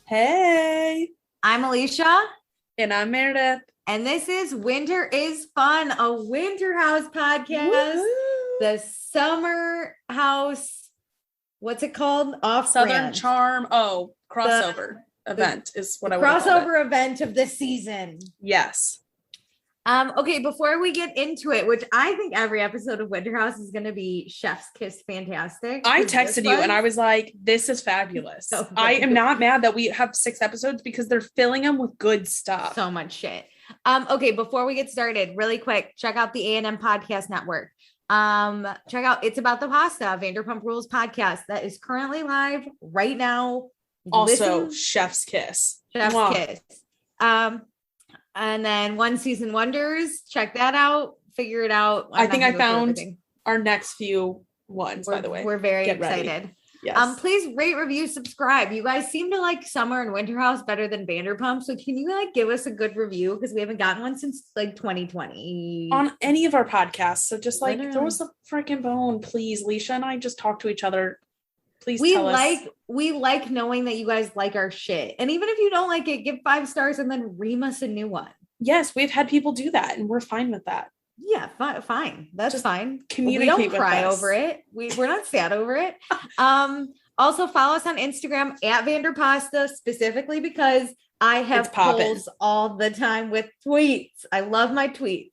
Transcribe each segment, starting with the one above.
Hey, I'm Alicia, and I'm Meredith. and this is Winter is Fun, a Winter House podcast. Woohoo! The Summer House, what's it called? Southern Off-brand. Charm. Crossover event is what I would call it. Crossover event of the season. Yes. Okay, before we get into it, which I think every episode of Winter House is going to be Chef's Kiss fantastic. I texted you and I was like, this is fabulous. So I am not mad that we have 6 episodes because they're filling them with good stuff. So much shit. Okay, before we get started, really quick, check out the A&M Podcast Network. Check out It's About the Pasta, Vanderpump Rules podcast that is currently live right now. Also, Chef's Kiss. Chef's Kiss. And then One Season Wonders, check that out. Figure it out. I think I found our next few ones, by the way. We're very excited. Yes. Please rate, review, subscribe. You guys seem to like Summer and Winter House better than Vanderpump. So can you give us a good review? Because we haven't gotten one since 2020. On any of our podcasts. So just Literally. throw us a freaking bone, please. Alicia and I just talk to each other. Please tell us. We like knowing that you guys like our shit. And even if you don't like it, give 5 stars and then ream us a new one. Yes, we've had people do that and we're fine with that. Yeah, fine. That's just fine. Communicate. We don't cry over it. We're not sad over it. Also follow us on Instagram at Vanderpasta, specifically because I have polls all the time with tweets. I love my tweets.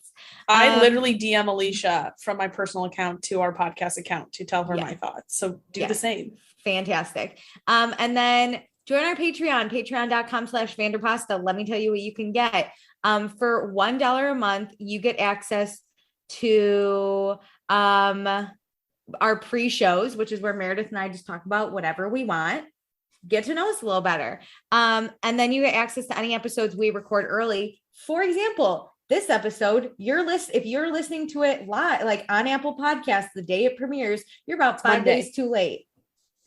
I literally DM Alicia from my personal account to our podcast account to tell her my thoughts. So do the same. Fantastic. And then join our Patreon, patreon.com/Vanderpasta. Let me tell you what you can get. For $1 a month, you get access to our pre-shows, which is where Meredith and I just talk about whatever we want. Get to know us a little better. And then you get access to any episodes we record early. For example, this episode, if you're listening to it live, like on Apple Podcasts, the day it premieres, you're about 5 days too late.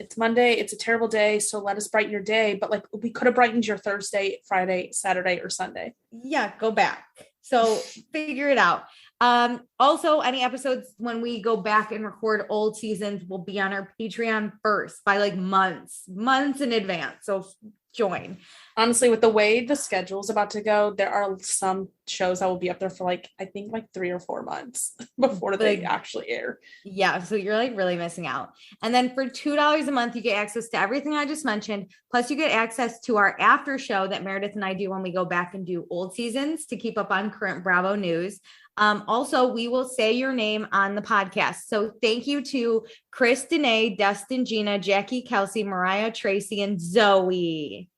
It's Monday. It's a terrible day. So let us brighten your day. But we could have brightened your Thursday, Friday, Saturday, or Sunday. Yeah, go back. So figure it out. Also, any episodes when we go back and record old seasons will be on our Patreon first by months in advance. So join. Honestly, with the way the schedule is about to go, there are some shows that will be up there for I think 3 or 4 months before they actually air. Yeah, so you're really missing out. And then for $2 a month, you get access to everything I just mentioned. Plus you get access to our after show that Meredith and I do when we go back and do old seasons to keep up on current Bravo news. Also, we will say your name on the podcast. So thank you to Chris, Danae, Dustin, Gina, Jackie, Kelsey, Mariah, Tracy, and Zoe.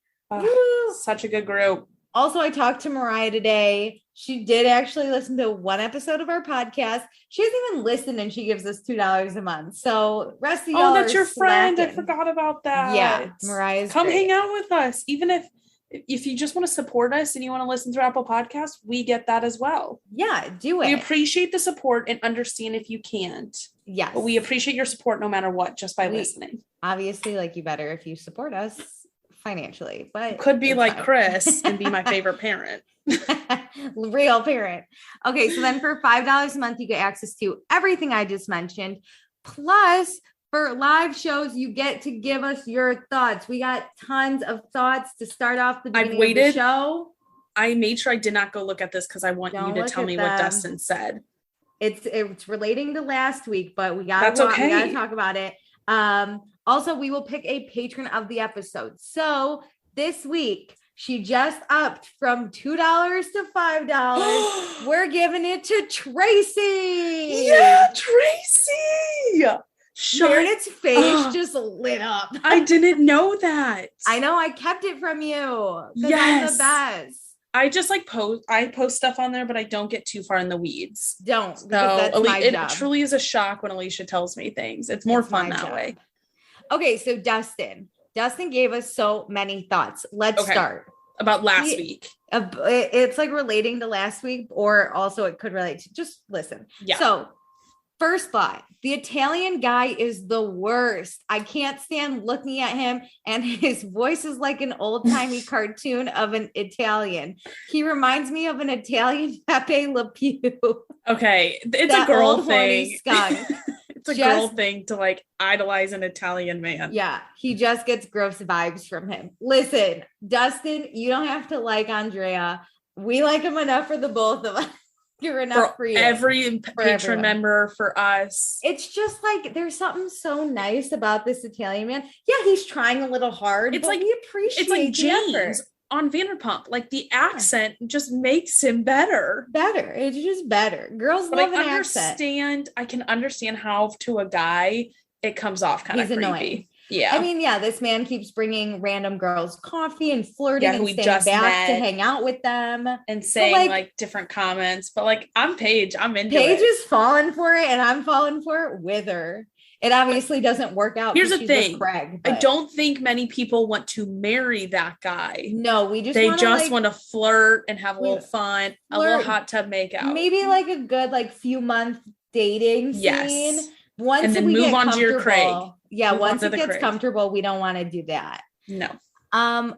Such a good group. Also, I talked to Mariah today. She did actually listen to one episode of our podcast. She hasn't even listened and she gives us $2 a month. So rest of y'all that's your friend. slacking. I forgot about that. Yeah, Mariah's Come great. hang out with us. Even if you just want to support us and you want to listen through Apple Podcasts, we get that as well. Yeah, do it. We appreciate the support and understand if you can't. Yes. But we appreciate your support no matter what, just by listening. Obviously, you better if you support us financially, but could be like Chris and be my favorite parent. Real parent. Okay, so then for $5 a month, you get access to everything I just mentioned. Plus, for live shows, you get to give us your thoughts. We got tons of thoughts to start off the beginning of the show. I made sure I did not go look at this because I want you to tell me what Dustin said. It's relating to last week, but we gotta talk about it. Also, we will pick a patron of the episode. So this week, she just upped from $2 to $5. We're giving it to Tracy. Yeah, Tracy. Meredith's face just lit up. I didn't know that. I know. I kept it from you. Yes. I'm the best. I just post stuff on there, but I don't get too far in the weeds. Don't. So that's my job. It truly is a shock when Alicia tells me things. It's more fun that way. Okay, so Dustin gave us so many thoughts. Let's start. About last week. It's relating to last week, or also it could relate to just listen. Yeah. So first thought, the Italian guy is the worst. I can't stand looking at him, and his voice is like an old-timey cartoon of an Italian. He reminds me of an Italian Pepe Le Pew. Okay, it's a girl thing. It's a girl thing to like idolize an Italian man. Yeah, he just gets gross vibes from him. Listen, Dustin, you don't have to like Andrea. We like him enough for the both of us. You're enough for you. Every patron member, for us. It's just like there's something so nice about this Italian man. Yeah, he's trying a little hard. It's like we appreciate it's like James on Vanderpump. Like the accent just makes him better. It's just better. Girls love an accent. I can understand how to a guy it comes off kind of creepy. Annoying. Yeah. I mean, yeah, this man keeps bringing random girls coffee and flirting and staying back to hang out with them. And saying like different comments. But like, I'm Paige. I'm into it. Paige is falling for it and I'm falling for it with her. It obviously doesn't work out. Here's the thing. Craig, I don't think many people want to marry that guy. No, they just want to flirt and have a little fun, a little hot tub makeout. Maybe like a good like few month dating scene. Yes. Once and then we move get on to your Craig. Yeah, once it gets comfortable, we don't want to do that. No.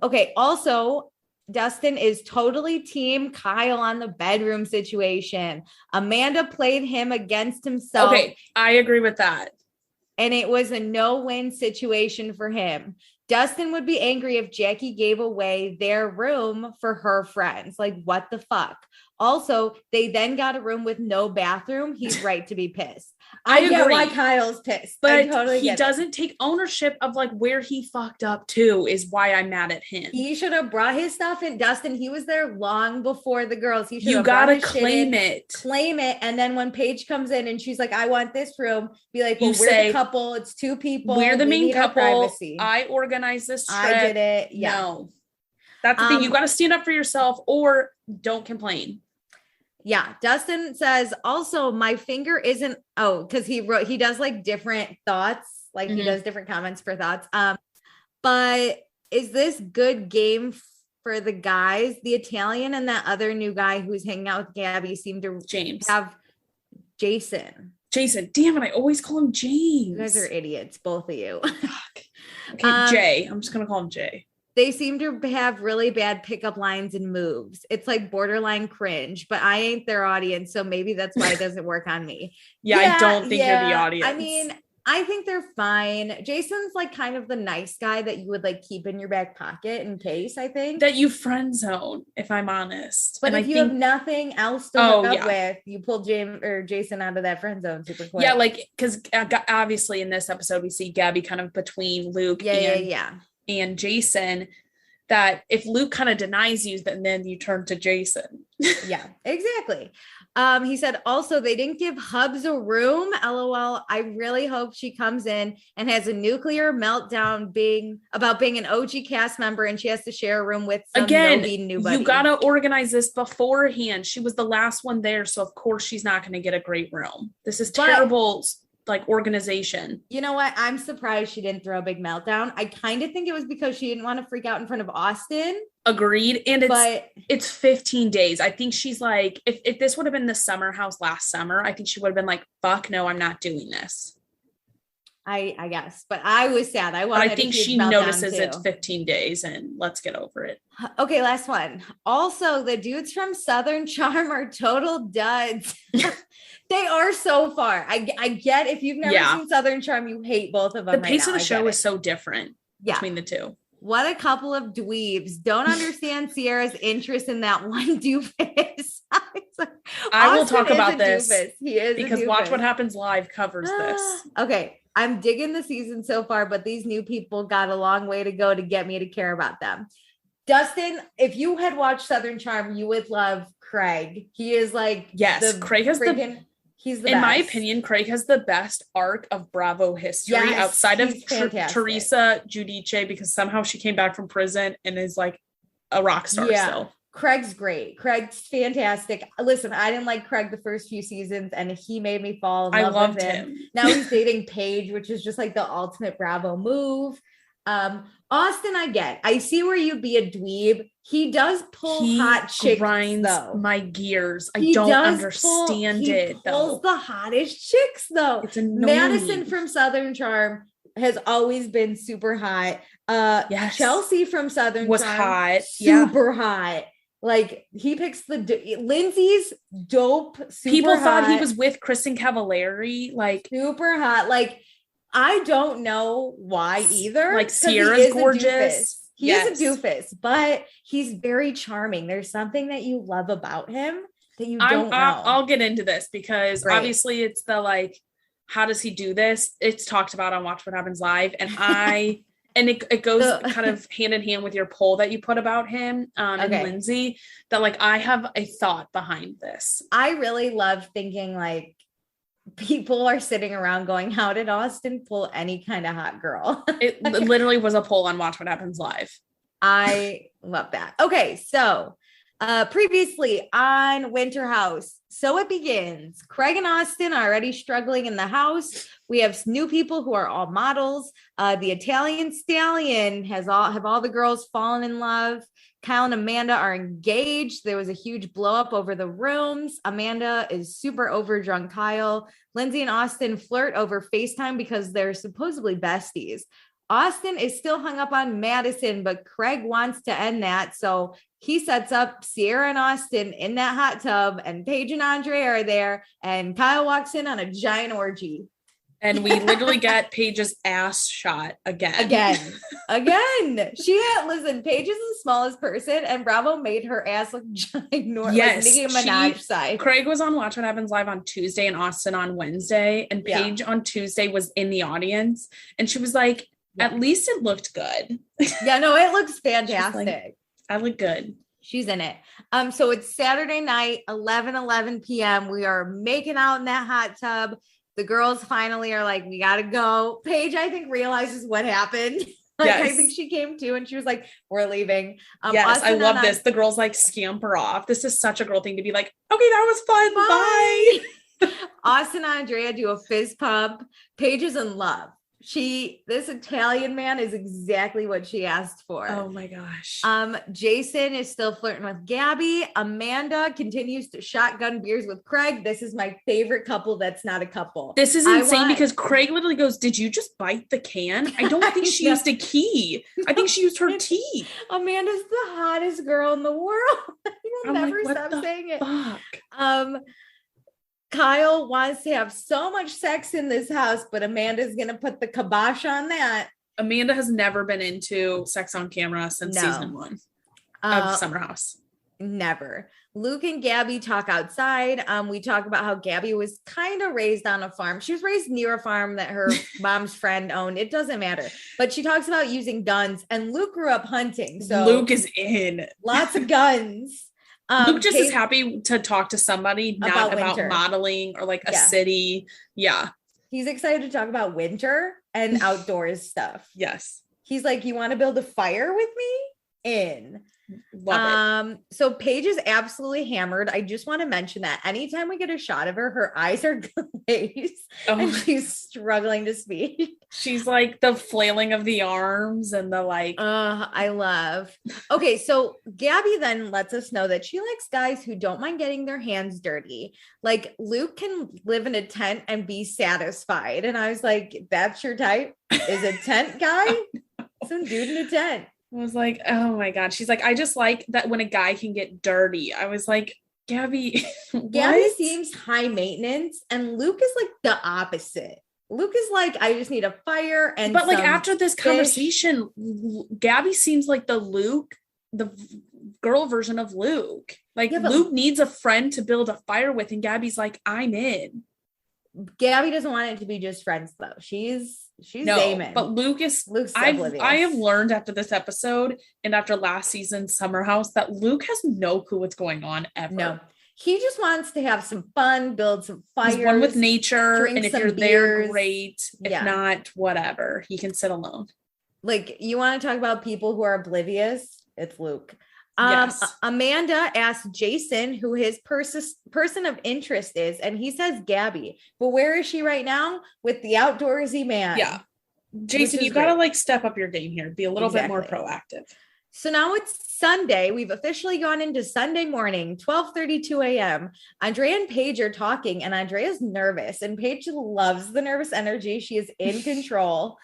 Okay. Also, Dustin is totally team Kyle on the bedroom situation. Amanda played him against himself. Okay, I agree with that. And it was a no-win situation for him. Dustin would be angry if Jackie gave away their room for her friends. Like, what the fuck? Also, they then got a room with no bathroom. He's right to be pissed. I get why Kyle's pissed. But he doesn't take ownership of like where he fucked up too, is why I'm mad at him. He should have brought his stuff in. Dustin, he was there long before the girls. You gotta claim it. Claim it. And then when Paige comes in and she's like, I want this room, be like, well, we're the couple. It's two people. We're the main couple. I organized this trip. I did it. Yeah. No. That's the thing. You gotta stand up for yourself or don't complain. Yeah. Dustin says also my finger isn't, because he does like different thoughts, like he does different comments for thoughts. But is this good game for the guys? The Italian and that other new guy who's hanging out with Gabby seem to have Jason. Damn it. I always call him James. You guys are idiots, both of you. Okay, Jay. I'm just going to call him Jay. They seem to have really bad pickup lines and moves. It's like borderline cringe, but I ain't their audience. So maybe that's why it doesn't work on me. I don't think you're the audience. I mean, I think they're fine. Jason's like kind of the nice guy that you would like keep in your back pocket in case, I think. That you friend zone, if I'm honest. But if you have nothing else to hook up with, you pull Jason out of that friend zone super quick. Yeah, like, because obviously in this episode, we see Gabby kind of between Luke and Jason, that if Luke kind of denies you, then you turn to Jason. Yeah, exactly. He said also they didn't give Hubs a room. LOL. I really hope she comes in and has a nuclear meltdown about being an OG cast member and she has to share a room with some nobody. You gotta organize this beforehand. She was the last one there, so of course she's not going to get a great room. This is terrible. Like organization. You know what? I'm surprised she didn't throw a big meltdown. I kind of think it was because she didn't want to freak out in front of Austin. Agreed. And it's 15 days. I think she's like, if this would have been the summer house last summer, I think she would have been like, fuck no, I'm not doing this. I guess, but I was sad. I think she notices it's 15 days and let's get over it. Okay, last one. Also, the dudes from Southern Charm are total duds. They are so far. I get if you've never seen Southern Charm, you hate both of them. The pace of the show is so different between the two. What a couple of dweebs. Don't understand Sierra's interest in that one doofus. I will talk about this. He is because Watch What Happens Live covers this. Okay. I'm digging the season so far, but these new people got a long way to go to get me to care about them. Dustin, if you had watched Southern Charm, you would love Craig. He is like, Craig has he's the best. In my opinion, Craig has the best arc of Bravo history outside of Teresa Giudice, because somehow she came back from prison and is like a rock star still. Craig's great. Craig's fantastic. Listen, I didn't like Craig the first few seasons and he made me fall in love with him. Now he's dating Paige, which is just like the ultimate Bravo move. Austin, I see where you'd be a dweeb. He does pull hot chicks, though. My gears. I don't understand it. He pulls the hottest chicks, though. It's annoying. Madison from Southern Charm has always been super hot. Chelsea from Southern was Charm hot, super hot. Like he picks Lindsay's dope. People hot, thought he was with Kristen Cavallari, like super hot. Like I don't know why either. Like Sierra's gorgeous. He is a doofus, but he's very charming. There's something that you love about him that you don't know. I'll get into this because obviously it's the like, how does he do this? It's talked about on Watch What Happens Live, and and it goes kind of hand in hand with your poll that you put about him and Lindsay, that like I have a thought behind this. I really love thinking like people are sitting around going, how did Austin pull any kind of hot girl? It literally was a poll on Watch What Happens Live. I love that. Okay, so previously on Winter House, so it begins. Craig and Austin are already struggling in the house. We have new people who are all models. The Italian Stallion have all the girls fallen in love. Kyle and Amanda are engaged. There was a huge blow up over the rooms. Amanda is super over drunk Kyle. Lindsay and Austin flirt over FaceTime because they're supposedly besties. Austin is still hung up on Madison, but Craig wants to end that. So he sets up Sierra and Austin in that hot tub, and Paige and Andrea are there, and Kyle walks in on a giant orgy. And we literally get Paige's ass shot again. Listen, Paige is the smallest person, and Bravo made her ass look ginormous. Yes. Like Nicki Minaj size. Craig was on Watch What Happens Live on Tuesday and Austin on Wednesday. And Paige on Tuesday was in the audience. And she was like, at least it looked good. Yeah, no, it looks fantastic. Like, I look good. She's in it. So it's Saturday night, 11 p.m. We are making out in that hot tub. The girls finally are like, we got to go. Paige, I think, realizes what happened. I think she came to and she was like, we're leaving. Yes, I love this. The girls like scamper off. This is such a girl thing to be like, okay, that was fun. Bye. Austin and Andrea do a fist pump. Paige is in love. This Italian man is exactly what she asked for. Oh my gosh. Jason is still flirting with Gabby. Amanda continues to shotgun beers with Craig. This is my favorite couple that's not a couple. This is insane because Craig literally goes, did you just bite the can? I don't think she used a key. I think she used her teeth. Amanda's the hottest girl in the world. You'll never stop saying it. Kyle wants to have so much sex in this house, but Amanda's going to put the kibosh on that. Amanda has never been into sex on camera since season 1 of Summer House. Never. Luke and Gabby talk outside. We talk about how Gabby was kind of raised on a farm. She was raised near a farm that her mom's friend owned. It doesn't matter. But she talks about using guns, and Luke grew up hunting. So Luke is in. Lots of guns. Luke just is happy to talk to somebody, not about modeling or like a city. Yeah. He's excited to talk about winter and outdoors stuff. Yes. He's like, you want to build a fire with me? Love it. So Paige is absolutely hammered. I just want to mention that anytime we get a shot of her, her eyes are glazed and she's struggling to speak. She's like the flailing of the arms and the like. I love. Okay, so Gabby then lets us know that she likes guys who don't mind getting their hands dirty. Like Luke can live in a tent and be satisfied. And I was like, that's your type? Is a tent guy? Some dude in a tent. I was like, oh my God. She's like, I just like that when a guy can get dirty. I was like, Gabby, Gabby seems high maintenance, and Luke is like the opposite. Luke is like, I just need a fire. But like after this conversation, Gabby seems like the girl version of Luke. Like Luke needs a friend to build a fire with, and Gabby's like, I'm in. Gabby doesn't want it to be just friends though. She's Damon. But Luke's I have learned after this episode and after last season's Summer House that Luke has no clue what's going on ever. No. He just wants to have some fun, build some fires. He's one with nature, and if you're there, great. If not, whatever. He can sit alone. Like, you want to talk about people who are oblivious? It's Luke. Yes. Amanda asked Jason who his person of interest is, and he says Gabby. But where is she right now? With the outdoorsy man. Yeah. Jason, you gotta like step up your game here. Be a little bit more proactive. So now it's Sunday. We've officially gone into Sunday morning, 12:32 a.m. Andrea and Paige are talking, and Andrea's nervous, and Paige loves the nervous energy. She is in control.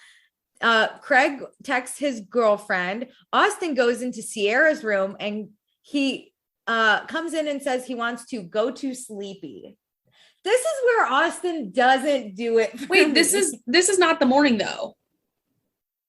Craig texts his girlfriend. Austin goes into Sierra's room, and he comes in and says he wants to go to sleepy. This is where Austin doesn't do it. Wait, this is not the morning though.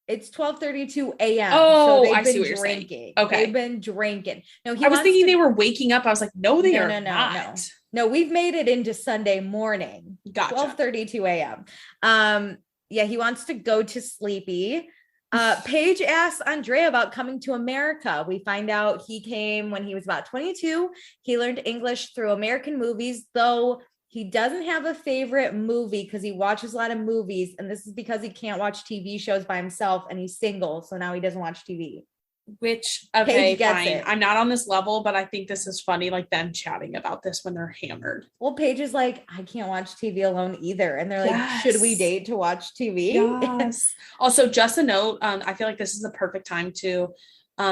It's 12:32 a.m. Oh, so I see what you're saying. Okay. They've been drinking. No, I was thinking they were waking up. I was like, no, they are not. No, we've made it into Sunday morning. Gotcha. 12:32 a.m. Yeah, he wants to go to sleepy. Paige asks Andrea about coming to America. We find out he came when he was about 22. He learned English through American movies, though he doesn't have a favorite movie because he watches a lot of movies. And this is because he can't watch TV shows by himself and he's single. So now he doesn't watch TV. Which, okay, fine. I'm not on this level, but I think this is funny, like them chatting about this when they're hammered. Well, Paige is like, I can't watch TV alone either. And they're like, should we date to watch TV? Yes. Also, just a note, I feel like this is the perfect time to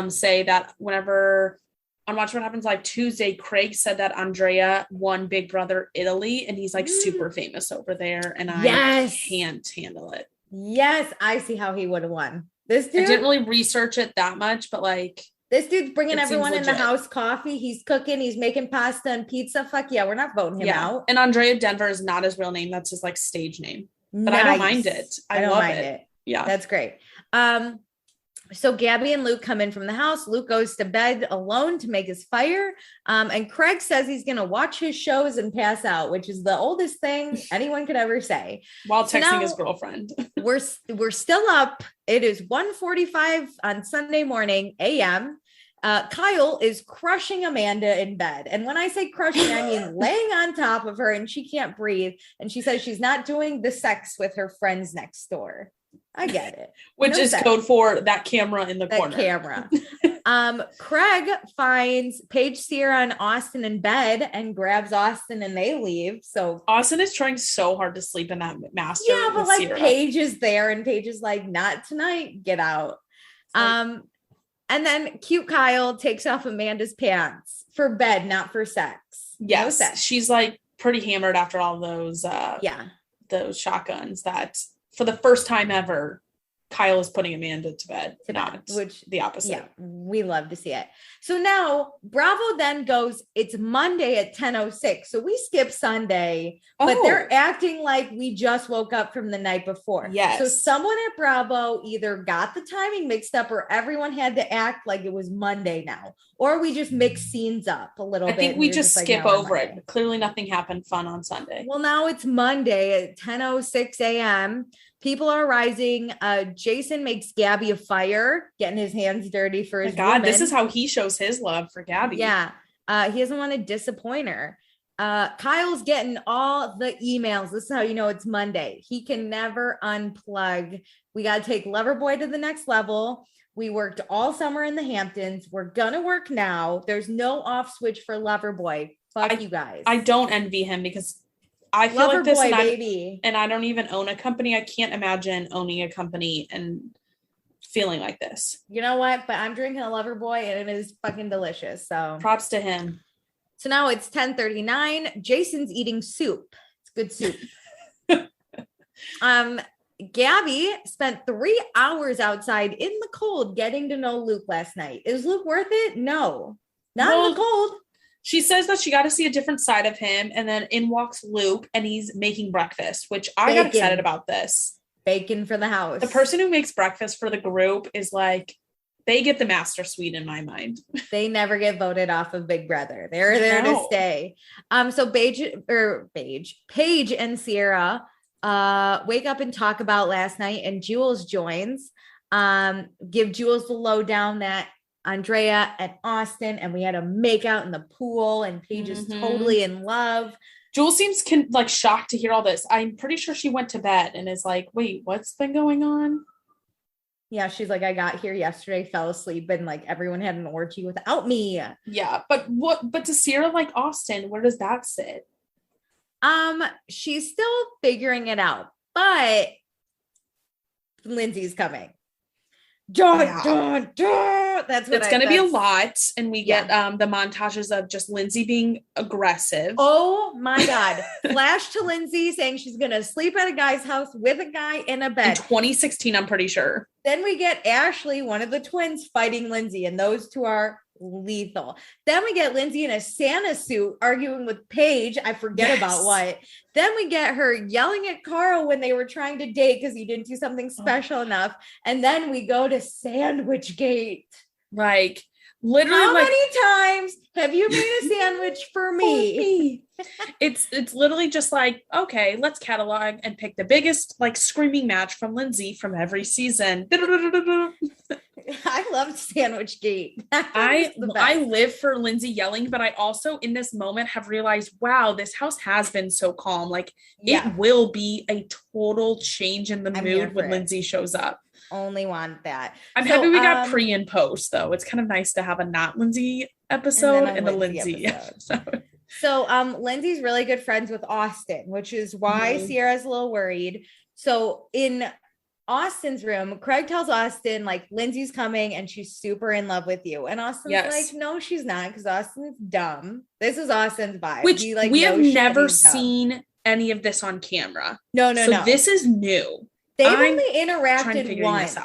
say that whenever on Watch What Happens Live Tuesday, Craig said that Andrea won Big Brother Italy and he's like super famous over there. And I can't handle it. Yes, I see how he would have won. This dude, I didn't really research it that much, but like this dude's bringing everyone in the house coffee. He's cooking. He's making pasta and pizza. Fuck yeah, we're not voting him out. And Andrea Denver is not his real name. That's his like stage name. But I don't mind it. I don't mind it. Yeah, that's great. So Gabby and Luke come in from the house. Luke goes to bed alone to make his fire. And Craig says he's going to watch his shows and pass out, which is the oldest thing anyone could ever say. While texting his girlfriend. we're still up. It is 1:45 on Sunday morning, a.m. Kyle is crushing Amanda in bed. And when I say crushing, I mean laying on top of her and she can't breathe. And she says she's not doing the sex with her friends next door. I get it. Which is code for that camera in the corner. Camera. Craig finds Paige, Sierra, and Austin in bed and grabs Austin and they leave. So Austin is trying so hard to sleep in that master. Yeah, but like Sierra. Paige is there and Paige is like, not tonight, get out. And then cute Kyle takes off Amanda's pants for bed, not for sex. Yes. No sex. She's like pretty hammered after all those those shotguns that for the first time ever, Kyle is putting Amanda to bed, which the opposite. Yeah, we love to see it. So now Bravo then goes, it's Monday at 10:06. So we skip Sunday, but they're acting like we just woke up from the night before. Yes. So someone at Bravo either got the timing mixed up or everyone had to act like it was Monday now, or we just mix scenes up a little bit. I think we just skip over it. Clearly nothing happened fun on Sunday. Well, now it's Monday at 10:06 a.m. People are rising. Jason makes Gabby a fire, getting his hands dirty for his woman. This is how he shows his love for Gabby. Yeah. He doesn't want to disappoint her. Kyle's getting all the emails. This is how you know it's Monday. He can never unplug. We got to take Loverboy to the next level. We worked all summer in the Hamptons. We're going to work now. There's no off switch for Loverboy. Fuck you guys. I don't envy him because I feel like this, and I don't even own a company. I can't imagine owning a company and feeling like this. You know what? But I'm drinking a Loverboy and it is fucking delicious. So props to him. So now it's 10:39. Jason's eating soup. It's good soup. Gabby spent 3 hours outside in the cold getting to know Luke last night. Is Luke worth it? No, not in the cold. She says that she got to see a different side of him. And then in walks Luke and he's making breakfast, which I got excited about this. Bacon for the house. The person who makes breakfast for the group is like, they get the master suite in my mind. They never get voted off of Big Brother. They're there to stay. So Paige and Sierra wake up and talk about last night and Jules joins. Give Jules the lowdown that Andrea and Austin, and we had a makeout in the pool, and Paige is totally in love. Jules seems shocked to hear all this. I'm pretty sure she went to bed and is like, wait, what's been going on? Yeah, she's like, I got here yesterday, fell asleep, and like everyone had an orgy without me. Yeah, but to Sierra like Austin, where does that sit? She's still figuring it out, but Lindsay's coming. That's what it's going to be a lot. And we get the montages of just Lindsay being aggressive. Oh my God. Flash to Lindsay saying she's going to sleep at a guy's house with a guy in a bed. In 2016, I'm pretty sure. Then we get Ashley, one of the twins, fighting Lindsay. And those two are lethal. Then we get Lindsay in a Santa suit arguing with Paige. I forget about what. Then we get her yelling at Carl when they were trying to date because he didn't do something special enough. And then we go to Sandwich Gate. Like, literally, how many times have you made a sandwich for me? It's literally just like, okay, let's catalog and pick the biggest like screaming match from Lindsay from every season. I loved Sandwich Gate. I live for Lindsay yelling, but I also in this moment have realized, wow, this house has been so calm. Like it will be a total change in the mood when Lindsay shows up. Only want that. I'm happy we got pre and post though. It's kind of nice to have a not Lindsay episode and a Lindsay episode. So Lindsay's really good friends with Austin, which is why Sierra's a little worried. So in Austin's room, Craig tells Austin like Lindsay's coming and she's super in love with you. And Austin's like, no, she's not, because Austin's dumb. This is Austin's vibe. Which we have never seen any of this on camera. No. This is new. They've only interacted once,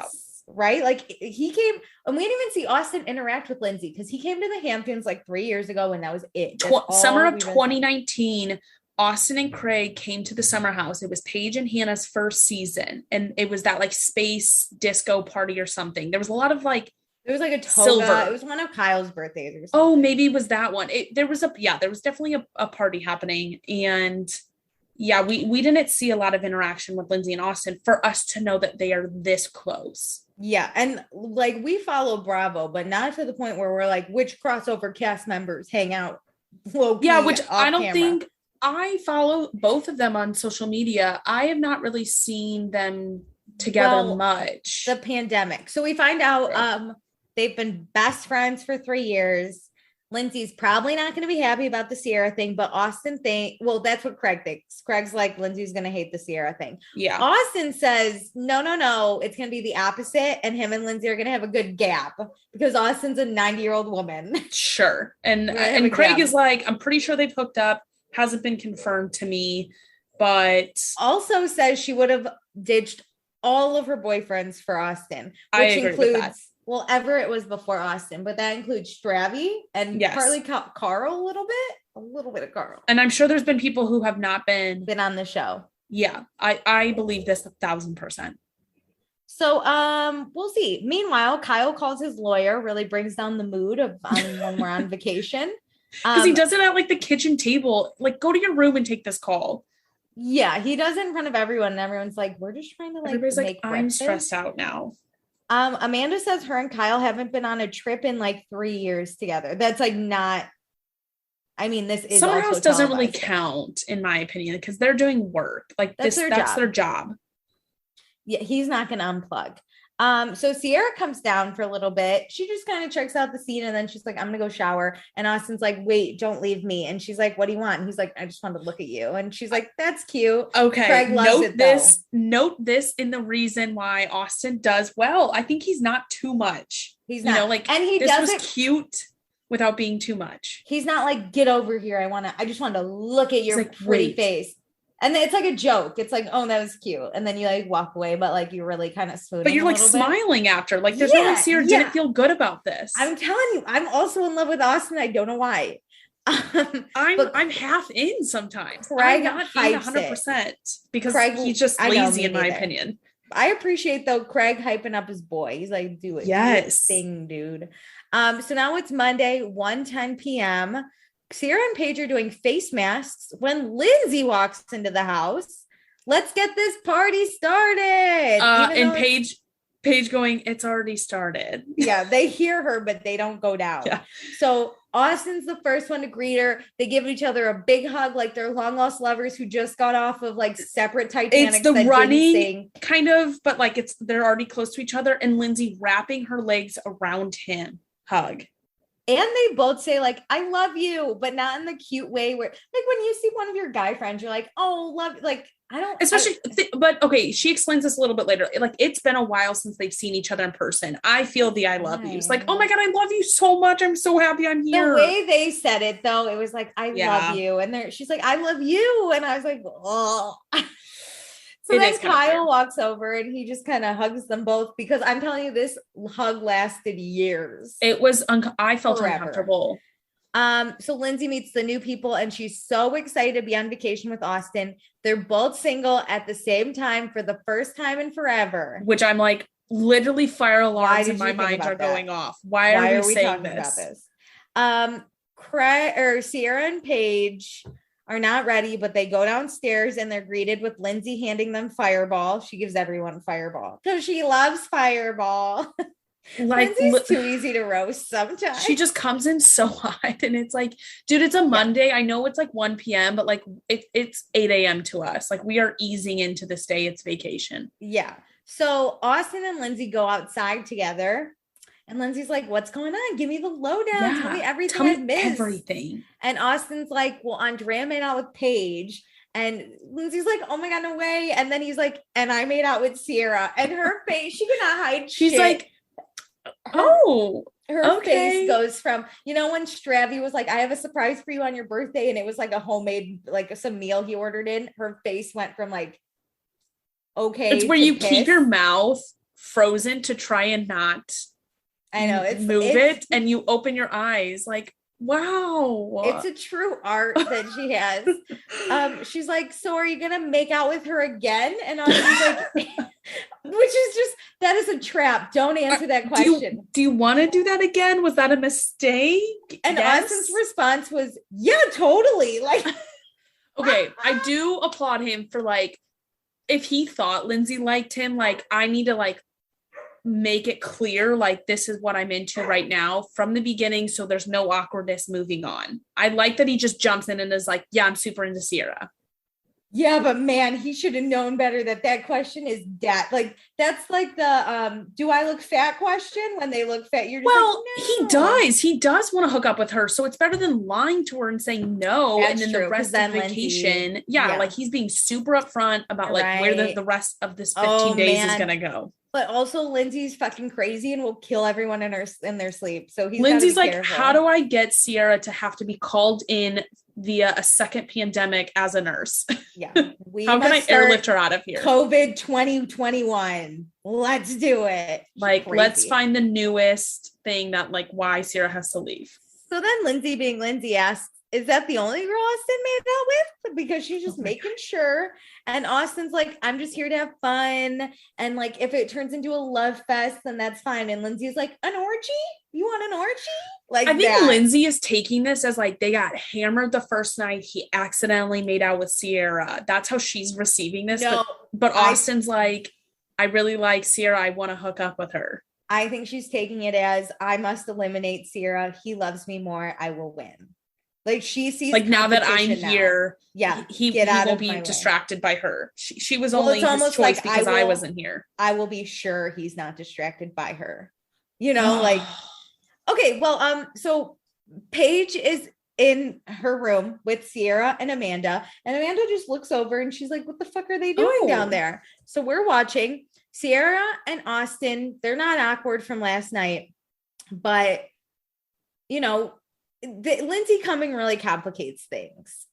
right? Like he came, and we didn't even see Austin interact with Lindsay because he came to the Hamptons like 3 years ago, and that was it. Summer of 2019, Austin and Craig came to the summer house. It was Paige and Hannah's first season, and it was that like space disco party or something. There was a lot of like, it was like a toga. Silver. It was one of Kyle's birthdays or something. Oh, maybe it was that one. There was definitely a party happening, and yeah, we didn't see a lot of interaction with Lindsay and Austin for us to know that they are this close. Yeah. And like we follow Bravo, but not to the point where we're like, which crossover cast members hang out. Yeah, which I don't think. I follow both of them on social media. I have not really seen them together much. The pandemic. So we find out they've been best friends for 3 years. Lindsay's probably not going to be happy about the Sierra thing, but Austin that's what Craig thinks. Craig's like, Lindsay's going to hate the Sierra thing. Yeah. Austin says, no, it's going to be the opposite. And him and Lindsay are going to have a good gap because Austin's a 90-year-old woman. Sure. And Craig is like, I'm pretty sure they've hooked up. Hasn't been confirmed to me, but also says she would have ditched all of her boyfriends for Austin, which includes, well, Everett was before Austin, but that includes Stravy and partly Carl a little bit of Carl. And I'm sure there's been people who have not been on the show. Yeah, I believe this 1,000%. So we'll see. Meanwhile, Kyle calls his lawyer, really brings down the mood of when we're on vacation. Because he does it at like the kitchen table. Like, go to your room and take this call. Yeah, he does it in front of everyone, and everyone's like, "We're just trying to like." Everybody's like, "I'm stressed out now." Amanda says her and Kyle haven't been on a trip in like 3 years together. That's like not. I mean, this is Summer House doesn't really count, in my opinion, because they're doing work. Like that's their job. Yeah, he's not going to unplug. So Sierra comes down for a little bit. She just kind of checks out the scene and then she's like, I'm going to go shower. And Austin's like, wait, don't leave me. And she's like, what do you want? And he's like, I just want to look at you. And she's like, that's cute. Okay. Craig loves note this in the reason why Austin does well. I think he's not too much. He's not. And he does it cute without being too much. He's not like, get over here. I just want to look at your pretty face. And it's like a joke. It's like, oh, that was cute. And then you like walk away, but like you're really kind of smoothing. But you're like smiling after. Like there's no way Sierra didn't feel good about this. I'm telling you, I'm also in love with Austin. I don't know why. I'm half in sometimes. I'm not in 100% because he's just lazy in my opinion. I appreciate though Craig hyping up his boy. He's like, do it. Yes. Do it thing, dude. So now it's Monday, 1:10 p.m. Sierra and Paige are doing face masks when Lindsay walks into the house. Let's get this party started. And Paige going, it's already started. Yeah, they hear her, but they don't go down. Yeah. So Austin's the first one to greet her. They give each other a big hug like they're long lost lovers who just got off of like separate Titanics. It's the running kind of, but like they're already close to each other. And Lindsay wrapping her legs around him. Hug. And they both say like, I love you, but not in the cute way where like when you see one of your guy friends, you're like, oh, love, like, I don't. Especially, but okay, she explains this a little bit later. Like, it's been a while since they've seen each other in person. I feel the I love you. It's like, oh my God, I love you so much. I'm so happy I'm here. The way they said it though, it was like, I love you. And she's like, I love you. And I was like, oh. So then Kyle walks over and he just kind of hugs them both because I'm telling you, this hug lasted years. It was, I felt uncomfortable. So Lindsay meets the new people and she's so excited to be on vacation with Austin. They're both single at the same time for the first time in forever. Which I'm like, literally fire alarms in my mind are going off. Why are we saying this? About this? Sierra and Paige are not ready, but they go downstairs and they're greeted with Lindsay handing them Fireball. She gives everyone Fireball because she loves Fireball. Like, Lindsay's too easy to roast sometimes. She just comes in so hot and it's like, dude, it's a Monday. I know it's like 1 p.m., but like it's 8 a.m. to us. Like we are easing into this day. It's vacation. Yeah. So Austin and Lindsay go outside together. And Lindsay's like, what's going on? Give me the lowdown. Tell me everything I missed. Everything. And Austin's like, well, Andrea made out with Paige. And Lindsay's like, oh my God, no way. And then he's like, and I made out with Sierra. And her face, she cannot hide She's shit. Like, her face goes from, you know, when Stravy was like, I have a surprise for you on your birthday. And it was like a homemade, like some meal he ordered in. Her face went from like, okay. It's where you keep your mouth frozen to try and not move it, and you open your eyes like, wow, it's a true art that she has. She's like, so are you gonna make out with her again? And I was like, which is just, that is a trap. Don't answer that question. Do you want to do that again? Was that a mistake? And Austin's response was, yeah, totally. Like, okay, I do applaud him for like, if he thought Lindsay liked him, like I need to like make it clear, like this is what I'm into right now from the beginning, so there's no awkwardness moving on. I like that he just jumps in and is like, yeah, I'm super into Sierra. Yeah, but man, he should have known better that question is dead. Like that's like the do I look fat question. When they look fat, you're just like, no. He does want to hook up with her, so it's better than lying to her and saying no. That's and then true, the rest of the vacation Lindsay, like he's being super upfront about like where the rest of this 15 days is gonna go. But also Lindsay's fucking crazy and will kill everyone in their sleep. So Lindsay's like, careful. How do I get Sierra to have to be called in via a second pandemic as a nurse? Yeah. How can I airlift her out of here? COVID 2021. Let's do it. Like, let's find the newest thing that like why Sierra has to leave. So then Lindsay being Lindsay asks, is that the only girl Austin made out with? Because she's just making sure. And Austin's like, I'm just here to have fun. And like, if it turns into a love fest, then that's fine. And Lindsay's like, an orgy? You want an orgy? Like, I think Lindsay is taking this as like, they got hammered the first night. He accidentally made out with Sierra. That's how she's receiving this. No, but Austin's like, I really like Sierra. I want to hook up with her. I think she's taking it as, I must eliminate Sierra. He loves me more. I will win. Like she sees, like now that I'm here, he will be distracted by her. She was only his choice like because I wasn't here. I will be sure he's not distracted by her. You know, like, okay, well, so Paige is in her room with Sierra and Amanda just looks over and she's like, what the fuck are they doing down there? So we're watching Sierra and Austin. They're not awkward from last night, but you know, Lindsay coming really complicates things.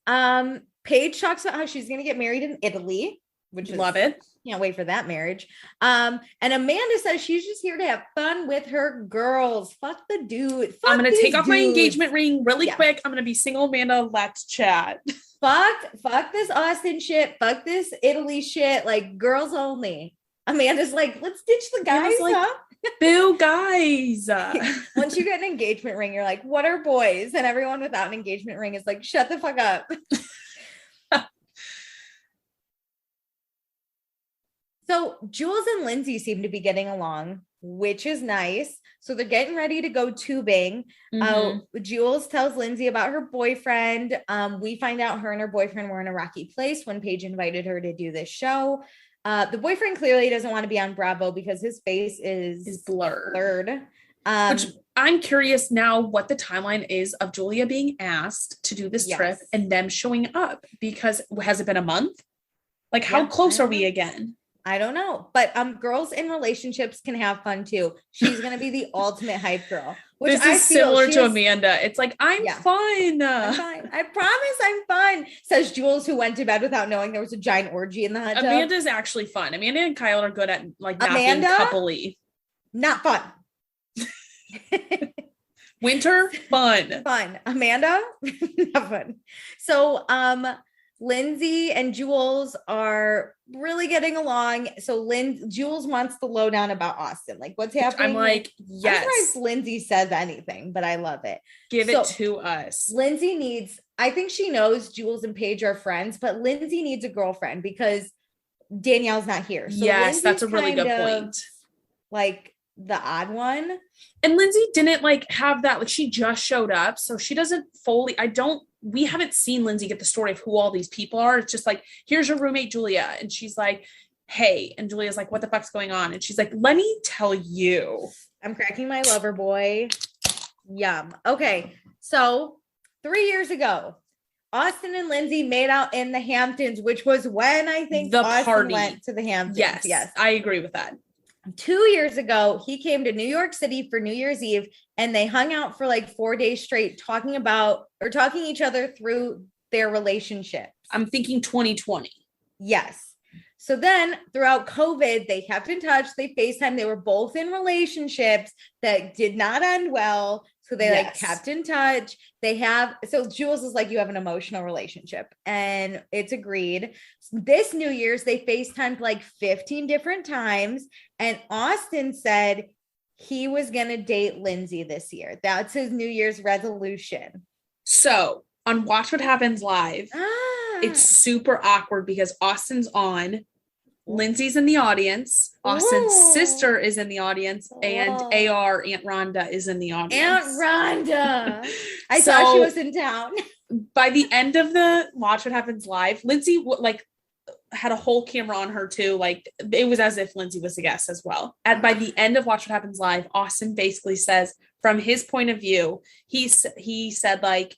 Paige talks about how she's going to get married in Italy, which love it. Can't wait for that marriage. And Amanda says she's just here to have fun with her girls. Fuck the dude. I'm going to take off my engagement ring really quick. I'm going to be single Amanda. Let's chat. Fuck this Austin shit. Fuck this Italy shit. Like girls only. Amanda's like, let's ditch the guys, huh? Boo, guys. Once you get an engagement ring, you're like, what are boys? And everyone without an engagement ring is like, shut the fuck up. So Jules and Lindsay seem to be getting along, which is nice. So they're getting ready to go tubing. Jules tells Lindsay about her boyfriend. We find out her and her boyfriend were in a rocky place when Paige invited her to do this show. The boyfriend clearly doesn't want to be on Bravo because his face is blurred. Which I'm curious now what the timeline is of Julia being asked to do this trip and them showing up, because has it been a month? Like how close are we again? I don't know, but girls in relationships can have fun too. She's going to be the ultimate hype girl. Which this is similar to Amanda. It's like, I'm fine. I'm fine. I promise I'm fine. Says Jules, who went to bed without knowing there was a giant orgy in the hot tub. Amanda's actually fun. Amanda and Kyle are good at like not being coupley. Not fun. Winter, fun. Fun. Amanda, not fun. So Lindsay and Jules are really getting along. So Jules wants the lowdown about Austin. Like, what's happening? I'm like, yes. I'm surprised Lindsay says anything, but I love it. Give it to us. Lindsay needs, I think she knows Jules and Paige are friends, but Lindsay needs a girlfriend because Danielle's not here. So yes, Lindsay's that's a really good point. Like the odd one. And Lindsay didn't like have that, like she just showed up. So she doesn't fully, we haven't seen Lindsay get the story of who all these people are. It's just like, here's your roommate, Julia. And she's like, hey. And Julia's like, what the fuck's going on? And she's like, let me tell you. I'm cracking my lover boy. Yum. Okay. So 3 years ago, Austin and Lindsay made out in the Hamptons, which was when I think the Austin party went to the Hamptons. Yes. I agree with that. 2 years ago, he came to New York City for New Year's Eve and they hung out for like 4 days straight talking each other through their relationship. I'm thinking 2020. Yes. So then throughout COVID, they kept in touch. They FaceTime. They were both in relationships that did not end well. So they like kept in touch. So Jules is like, you have an emotional relationship and it's agreed. This New Year's, they FaceTimed like 15 different times. And Austin said he was going to date Lindsay this year. That's his New Year's resolution. So on Watch What Happens Live, it's super awkward because Austin's on. Lindsay's in the audience. Austin's sister is in the audience, and AR Aunt Rhonda is in the audience. Aunt Rhonda. I thought she was in town. By the end of the Watch What Happens Live, Lindsay like had a whole camera on her too. Like it was as if Lindsay was a guest as well. And by the end of Watch What Happens Live, Austin basically says, from his point of view, he said like,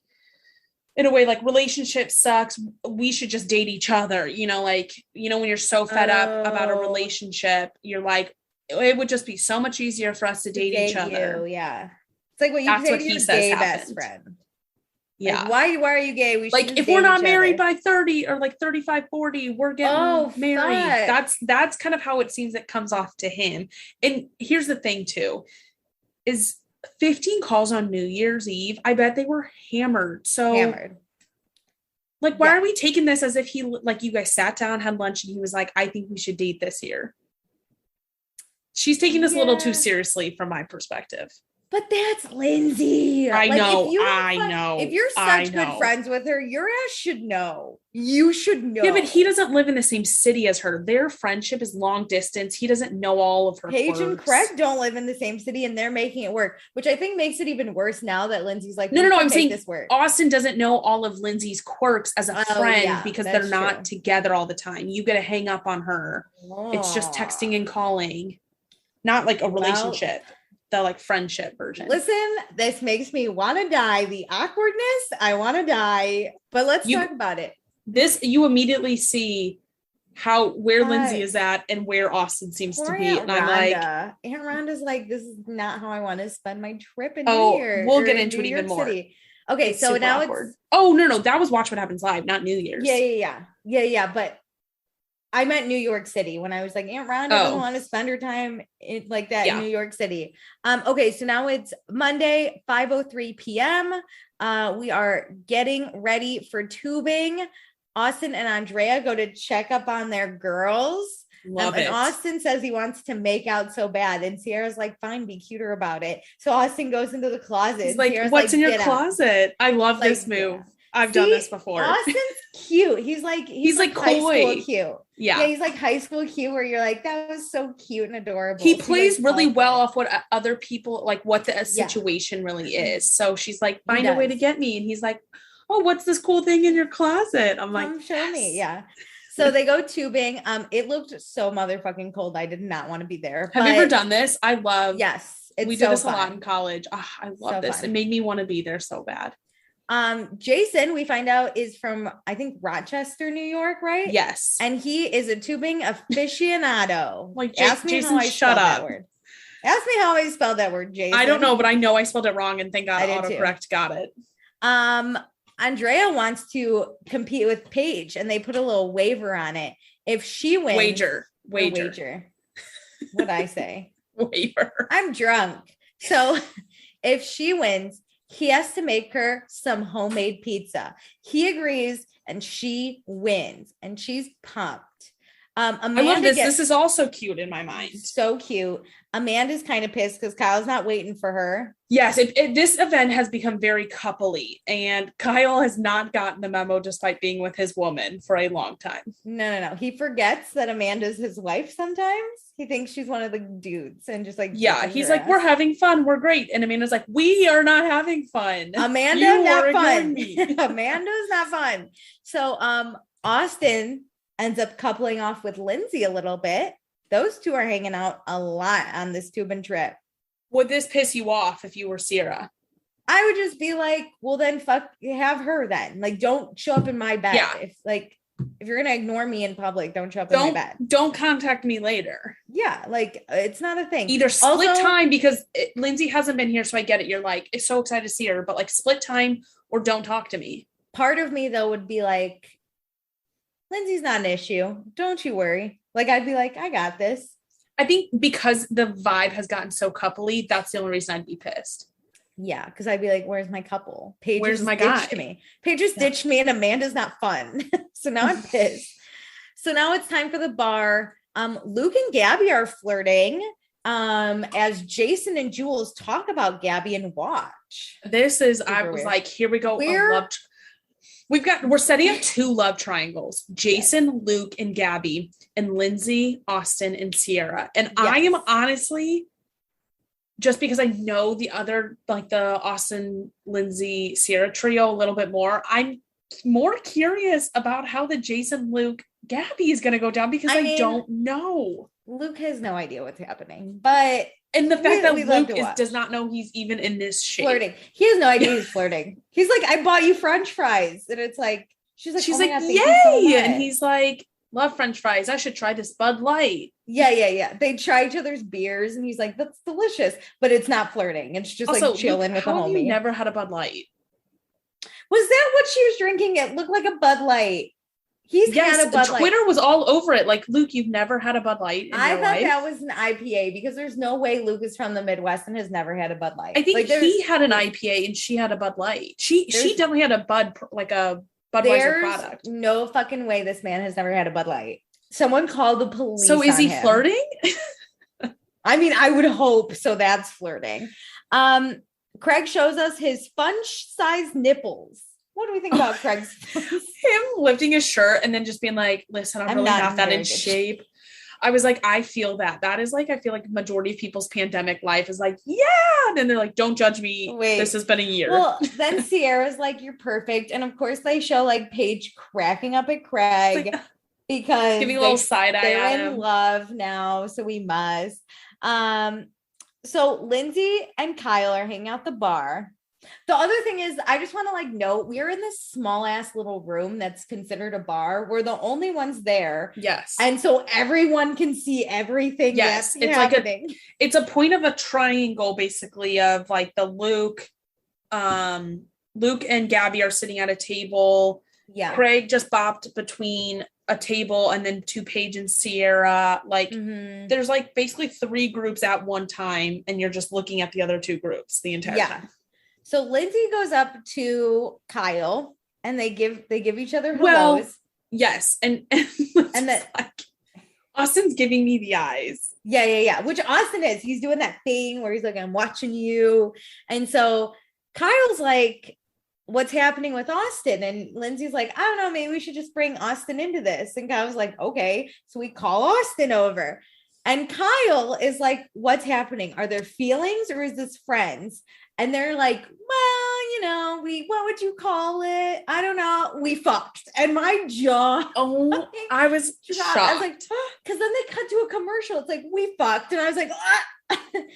in a way, like relationship sucks. We should just date each other. You know, like, you know, when you're so fed up about a relationship, you're like, it would just be so much easier for us to date each other. Yeah. It's like what you say to your gay best friend. Yeah. Like, why are you gay? We like if we're not married by 30 or like 35, 40, we're getting married. Fuck. That's kind of how it seems it comes off to him. And here's the thing too, is 15 calls on New Year's Eve. I bet they were hammered. Like, why are we taking this as if he, like, you guys sat down, had lunch, and he was like, I think we should date this year. She's taking this a little too seriously from my perspective. But that's Lindsay. I know. If you're such good friends with her, your ass should know. You should know. Yeah, but he doesn't live in the same city as her. Their friendship is long distance. He doesn't know all of her Paige quirks. And Craig don't live in the same city, and they're making it work, which I think makes it even worse now that Lindsay's like, no. I'm saying this work. Austin doesn't know all of Lindsay's quirks as a friend because they're not together all the time. You get to hang up on her. It's just texting and calling, not like a relationship. The like friendship version. Listen, this makes me want to die. The awkwardness, I want to die. But let's talk about it. You immediately see where Lindsay is at and where Austin seems to be. Aunt and I'm like, Aunt Rhonda's like, this is not how I want to spend my trip in New Year. We'll get into it even more. City. Okay, so now awkward. No, that was Watch What Happens Live, not New Year's. Yeah. But I meant New York City when I was like, Aunt Rhonda doesn't want to spend her time like that in New York City. Okay, so now it's Monday, 5:03 p.m. We are getting ready for tubing. Austin and Andrea go to check up on their girls. Love it. And Austin says he wants to make out so bad. And Sierra's like, fine, be cuter about it. So Austin goes into the closet. He's like, what's in your closet? I love this move. I've done this before. Austin's cute. He's like high school cute. Yeah, he's like high school cute where you're like, that was so cute and adorable. He plays really well off what other people, like what the situation really is. So she's like, find a way to get me. And he's like, oh, what's this cool thing in your closet? I'm like, show me. Yeah. So they go tubing. It looked so motherfucking cold. I did not want to be there. Have you ever done this? I love. Yes. We did this a lot in college. Oh, I love this. Fun. It made me want to be there so bad. Jason, we find out, is from, I think, Rochester, New York, right? Yes. And he is a tubing aficionado. Like, ask me Jason, how I shut up. That word. Ask me how I spelled that word, Jason. I don't know, but I know I spelled it wrong, and thank God autocorrect got it. Andrea wants to compete with Paige, and they put a little waiver on it. If she wins, wager. What'd I say? Waiver. I'm drunk. So if she wins, he has to make her some homemade pizza. He agrees, and she wins, and she's pumped. Amanda, I love this. This is also cute in my mind. So cute. Amanda's kind of pissed because Kyle's not waiting for her. Yes, this event has become very coupley, and Kyle has not gotten the memo despite being with his woman for a long time. No. He forgets that Amanda's his wife sometimes. He thinks she's one of the dudes and just like, yeah, he's like, we're having fun. We're great. And Amanda's like, we are not having fun. Amanda, not fun. Amanda's not fun. So Austin ends up coupling off with Lindsay a little bit. Those two are hanging out a lot on this Tubin trip. Would this piss you off if you were Sierra? I would just be like, well, then fuck, have her then. Like, don't show up in my bed. Yeah. If you're going to ignore me in public, don't show up in my bed. Don't contact me later. Yeah. Like, it's not a thing. Either split time, because Lindsay hasn't been here. So I get it. You're like, it's so excited to see her, but like split time or don't talk to me. Part of me though would be like, Lindsay's not an issue. Don't you worry. Like, I'd be like, I got this. I think because the vibe has gotten so coupley, that's the only reason I'd be pissed. Yeah, because I'd be like, where's my couple? Paige where's just my ditched guy? Me. Paige just ditched me, and Amanda's not fun. So now I'm pissed. So now it's time for the bar. Luke and Gabby are flirting as Jason and Jules talk about Gabby and watch. This is, I was like, here we go. We're setting up 2 love triangles, Jason, yes. Luke, and Gabby, and Lindsay, Austin, and Sierra. And yes. I am honestly, just because I know the other, like the Austin, Lindsay, Sierra trio a little bit more, I'm more curious about how the Jason, Luke, Gabby is going to go down, because I don't know. Luke has no idea what's happening, but... And the fact that Luke does not know he's even in this shape. Flirting. He has no idea he's flirting. He's like, I bought you French fries. And it's like, she's like, God, yay. And he's like, love French fries. I should try this Bud Light. Yeah. They try each other's beers. And he's like, that's delicious. But it's not flirting. It's just also, like chilling with a homie. You never had a Bud Light. Was that what she was drinking? It looked like a Bud Light. Had a Bud Light. Twitter was all over it. Like, Luke, you've never had a Bud Light in I your thought life? That was an IPA, because there's no way Luke is from the Midwest and has never had a Bud Light. I think he had an IPA and she had a Bud Light. She definitely had a Budweiser product. No fucking way this man has never had a Bud Light. Someone called the police. So is he flirting? I mean, I would hope so. That's flirting. Craig shows us his fun-sized nipples. What do we think about Craig's? Him lifting his shirt and then just being like, listen, I'm really not that in shape. I was like, I feel that. That is like, I feel like majority of people's pandemic life is like, yeah. And then they're like, don't judge me. Wait, this has been a year. Well, then Sierra's like, you're perfect. And of course they show like Paige cracking up at Craig like, because giving a little side eye. They're in love now. So we must. So Lindsay and Kyle are hanging out the bar. The other thing is, I just want to like note, we are in this small ass little room that's considered a bar. We're the only ones there. Yes. And so everyone can see everything. Yes. It's happening. Like it's a point of a triangle, basically, of like the Luke and Gabby are sitting at a table. Yeah. Craig just bopped between a table and then to Paige and Sierra. Like there's like basically 3 groups at one time, and you're just looking at the other 2 groups the entire time. So Lindsay goes up to Kyle and they give each other hellos. Well, yes. And that like, Austin's giving me the eyes. Yeah. Which Austin is. He's doing that thing where he's like, I'm watching you. And so Kyle's like, what's happening with Austin? And Lindsay's like, I don't know, maybe we should just bring Austin into this. And Kyle's like, okay. So we call Austin over. And Kyle is like, what's happening? Are there feelings or is this friends? And they're like, well, what would you call it? I don't know. We fucked. And my jaw. Oh, I was shocked. I was like, because then they cut to a commercial. It's like, we fucked. And I was like,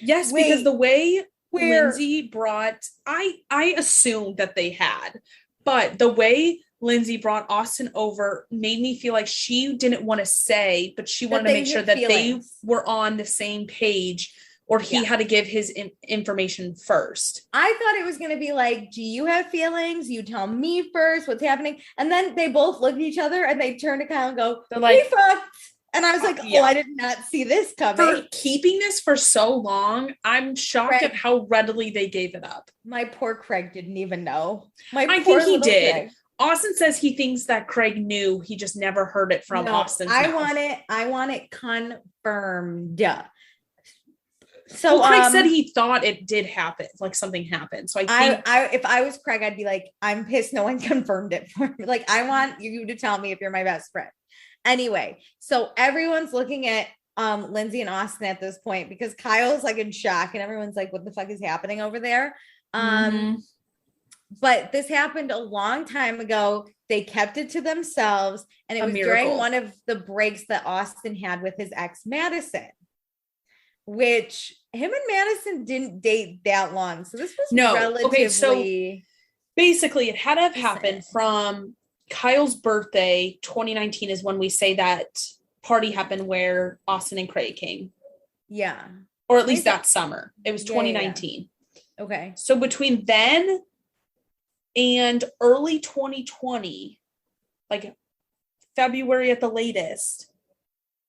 yes, because the way Lindsay brought, I assumed that they had, but the way Lindsay brought Austin over made me feel like she didn't want to say, but she wanted to make sure that they were on the same page or he had to give his information first. I thought it was going to be like, do you have feelings? You tell me first what's happening. And then they both look at each other and they turn to Kyle and go, they're like, we fucked. And I was like, oh, I did not see this coming. For keeping this for so long, I'm shocked at how readily they gave it up. My poor Craig didn't even know. I think he did. Craig. Austin says he thinks that Craig knew. He just never heard it from Austin's mouth. I want it confirmed. So Craig said he thought it did happen, like something happened. So I think if I was Craig, I'd be like, I'm pissed no one confirmed it for me. Like, I want you to tell me if you're my best friend. Anyway, so everyone's looking at Lindsay and Austin at this point because Kyle's like in shock and everyone's like, what the fuck is happening over there? But this happened a long time ago. They kept it to themselves. And it was during one of the breaks that Austin had with his ex Madison, which him and Madison didn't date that long. So this was relatively... Okay, so basically it had to have happened from Kyle's birthday. 2019 is when we say that party happened where Austin and Craig came. Yeah. Or at least that summer. It was 2019. Yeah. Okay. So between then and early 2020, like February at the latest,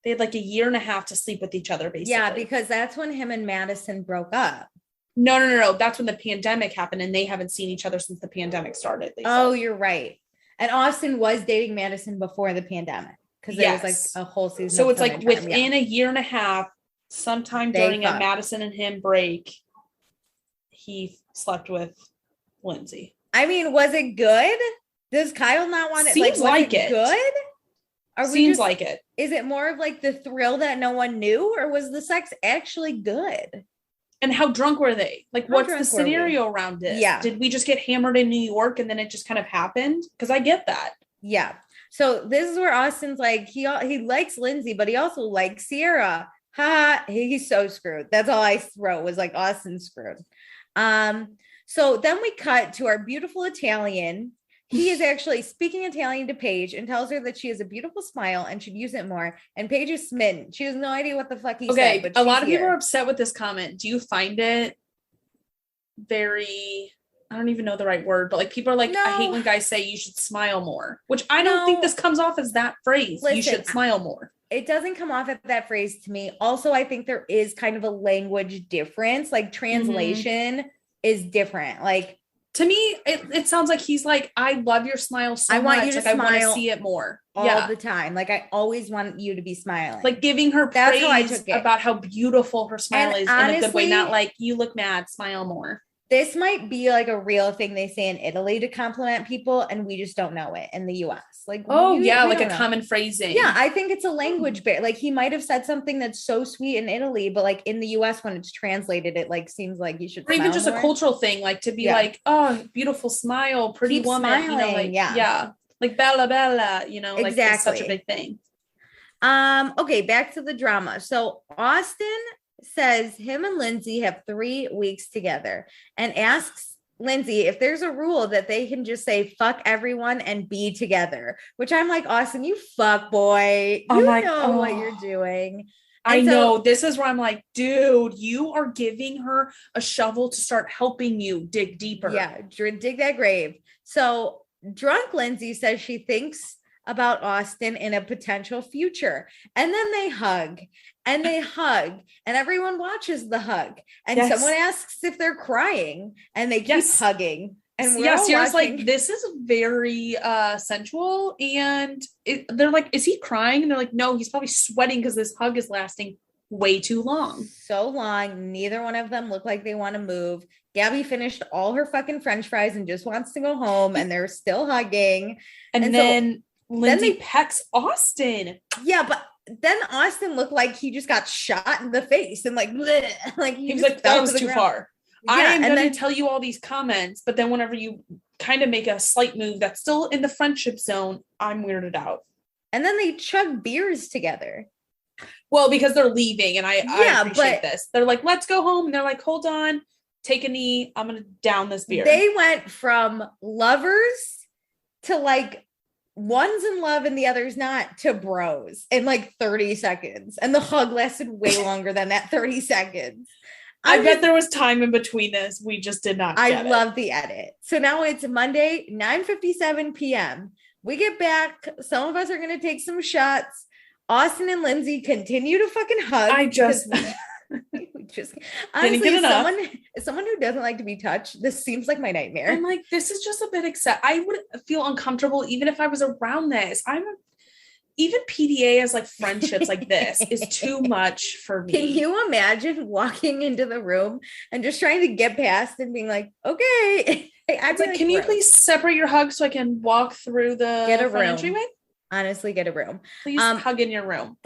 they had like a year and a half to sleep with each other, basically. Yeah, because that's when him and Madison broke up. No. That's when the pandemic happened, and they haven't seen each other since the pandemic started. Oh, you're right. And Austin was dating Madison before the pandemic because there was like a whole season. So it's like within a year and a half, sometime during a Madison and him break, he slept with Lindsay. I mean, was it good? Does Kyle not want it? Seems like it. Good? Seems like it. Is it more of like the thrill that no one knew, or was the sex actually good? And how drunk were they? Like, what's the scenario around it? Yeah. Did we just get hammered in New York and then it just kind of happened? Because I get that. Yeah. So this is where Austin's like, he likes Lindsay, but he also likes Sierra. Ha! He's so screwed. That's all I wrote was like Austin's screwed. So then we cut to our beautiful Italian. He is actually speaking Italian to Paige and tells her that she has a beautiful smile and should use it more. And Paige is smitten. She has no idea what the fuck he said. But a lot of people are upset with this comment. Do you find it very, I don't even know the right word, but like people are like, I hate when guys say you should smile more, which I don't think this comes off as that phrase. Listen, you should smile more. It doesn't come off as that phrase to me. Also, I think there is kind of a language difference. Like translation is different. Like, to me, it sounds like he's like, I love your smile so much. I want you to smile. I want to see it more all the time. Like, I always want you to be smiling. Like giving her praise about how beautiful her smile is in a good way. Not like, you look mad, smile more. This might be like a real thing they say in Italy to compliment people, and we just don't know it in the US. Like, like a common phrasing. Yeah, I think it's a language barrier. Like he might have said something that's so sweet in Italy, but like in the US, when it's translated, it like seems like you should. Or even just more. A cultural thing, like to be like, oh, beautiful smile, pretty Keep woman, smiling. You know, like like bella bella, you know, like it's such a big thing. Okay, back to the drama. So Austin says him and Lindsay have 3 weeks together and asks Lindsay if there's a rule that they can just say fuck everyone and be together, which I'm like, Austin, you fuck boy. You know what you're doing. I know. This is where I'm like, dude, you are giving her a shovel to start helping you dig deeper. Yeah, dig that grave. So drunk Lindsay says she thinks about Austin in a potential future. And then they hug and everyone watches the hug. And someone asks if they're crying and they keep hugging. And Sierra's like, this is very sensual. And they're like, is he crying? And they're like, no, he's probably sweating because this hug is lasting way too long. So long. Neither one of them look like they want to move. Gabby finished all her fucking French fries and just wants to go home. And they're still hugging. And then Lindsay pecks Austin. Yeah, but then Austin looked like he just got shot in the face and like, bleh, like he was like, that was too far. Yeah, I am going to tell you all these comments, but then whenever you kind of make a slight move that's still in the friendship zone, I'm weirded out. And then they chug beers together. Well, because they're leaving, and I appreciate this. They're like, let's go home. And they're like, hold on, take a knee. I'm going to down this beer. They went from lovers to like one's in love and the other's not to bros in like 30 seconds. And the hug lasted way longer than that 30 seconds. I bet there was time in between this. We just did not get I love the edit. So now it's Monday, 9:57 p.m. We get back. Some of us are going to take some shots. Austin and Lindsay continue to fucking hug. Honestly, someone who doesn't like to be touched, this seems like my nightmare. I'm like, this is just a bit I would feel uncomfortable even if I was around this. Even PDA as like friendships like this is too much for me. Can you imagine walking into the room and just trying to get past and being like, okay. I'd like, can you please separate your hugs so I can walk through the entryway? Honestly, get a room. Please hug in your room.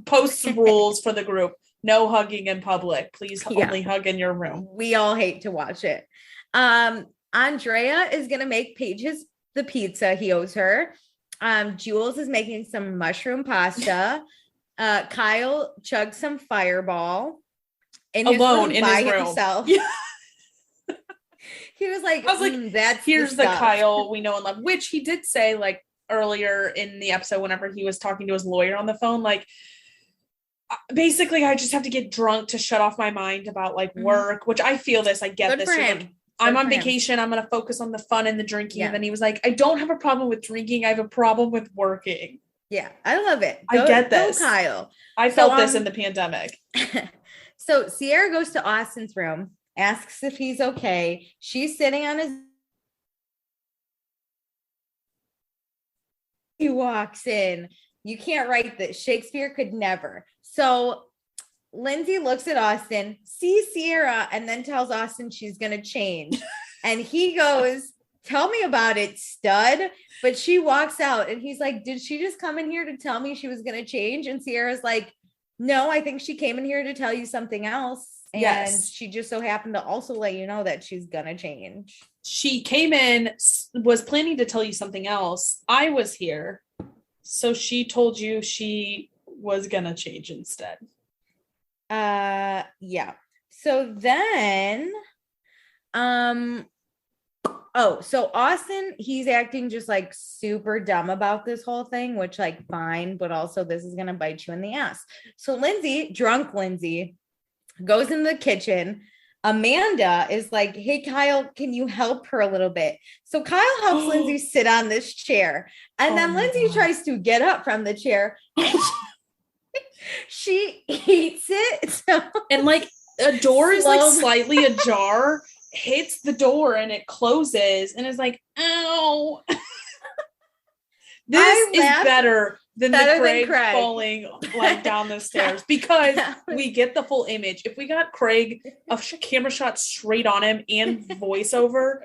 Post rules for the group. No hugging in public. Please only hug in your room. We all hate to watch it. Andrea is going to make Paige the pizza he owes her. Jules is making some mushroom pasta. Kyle chugged some Fireball alone in his room. Himself. Yeah. He was like, that's here's the Kyle we know and love, which he did say like earlier in the episode whenever he was talking to his lawyer on the phone, like basically I just have to get drunk to shut off my mind about like work, which I feel this. I get this. Like, I'm on vacation. I'm going to focus on the fun and the drinking. Yeah. And then he was like, I don't have a problem with drinking. I have a problem with working. Yeah, I love it. I get this. Go Kyle. I felt this in the pandemic. So Sierra goes to Austin's room, asks if he's okay. She's sitting on his. He walks in. You can't write this. Shakespeare could never. So Lindsay looks at Austin, sees Sierra, and then tells Austin she's going to change. And he goes, tell me about it, stud. But she walks out and he's like, did she just come in here to tell me she was going to change? And Sierra's like, no, I think she came in here to tell you something else. And she just so happened to also let you know that she's going to change. She came in, was planning to tell you something else. I was here. So she told you she was going to change instead. Yeah. So then, so Austin, he's acting just like super dumb about this whole thing, which like fine, but also this is going to bite you in the ass. So drunk Lindsay goes in the kitchen. Amanda is like, hey, Kyle, can you help her a little bit? So Kyle helps Lindsay sit on this chair. And then Lindsay tries to get up from the chair. She eats it. And like a door is like slightly ajar, hits the door and it closes and it's like, ow. This is better than Craig falling like down the stairs because we get the full image. If we got Craig a camera shot straight on him and voiceover,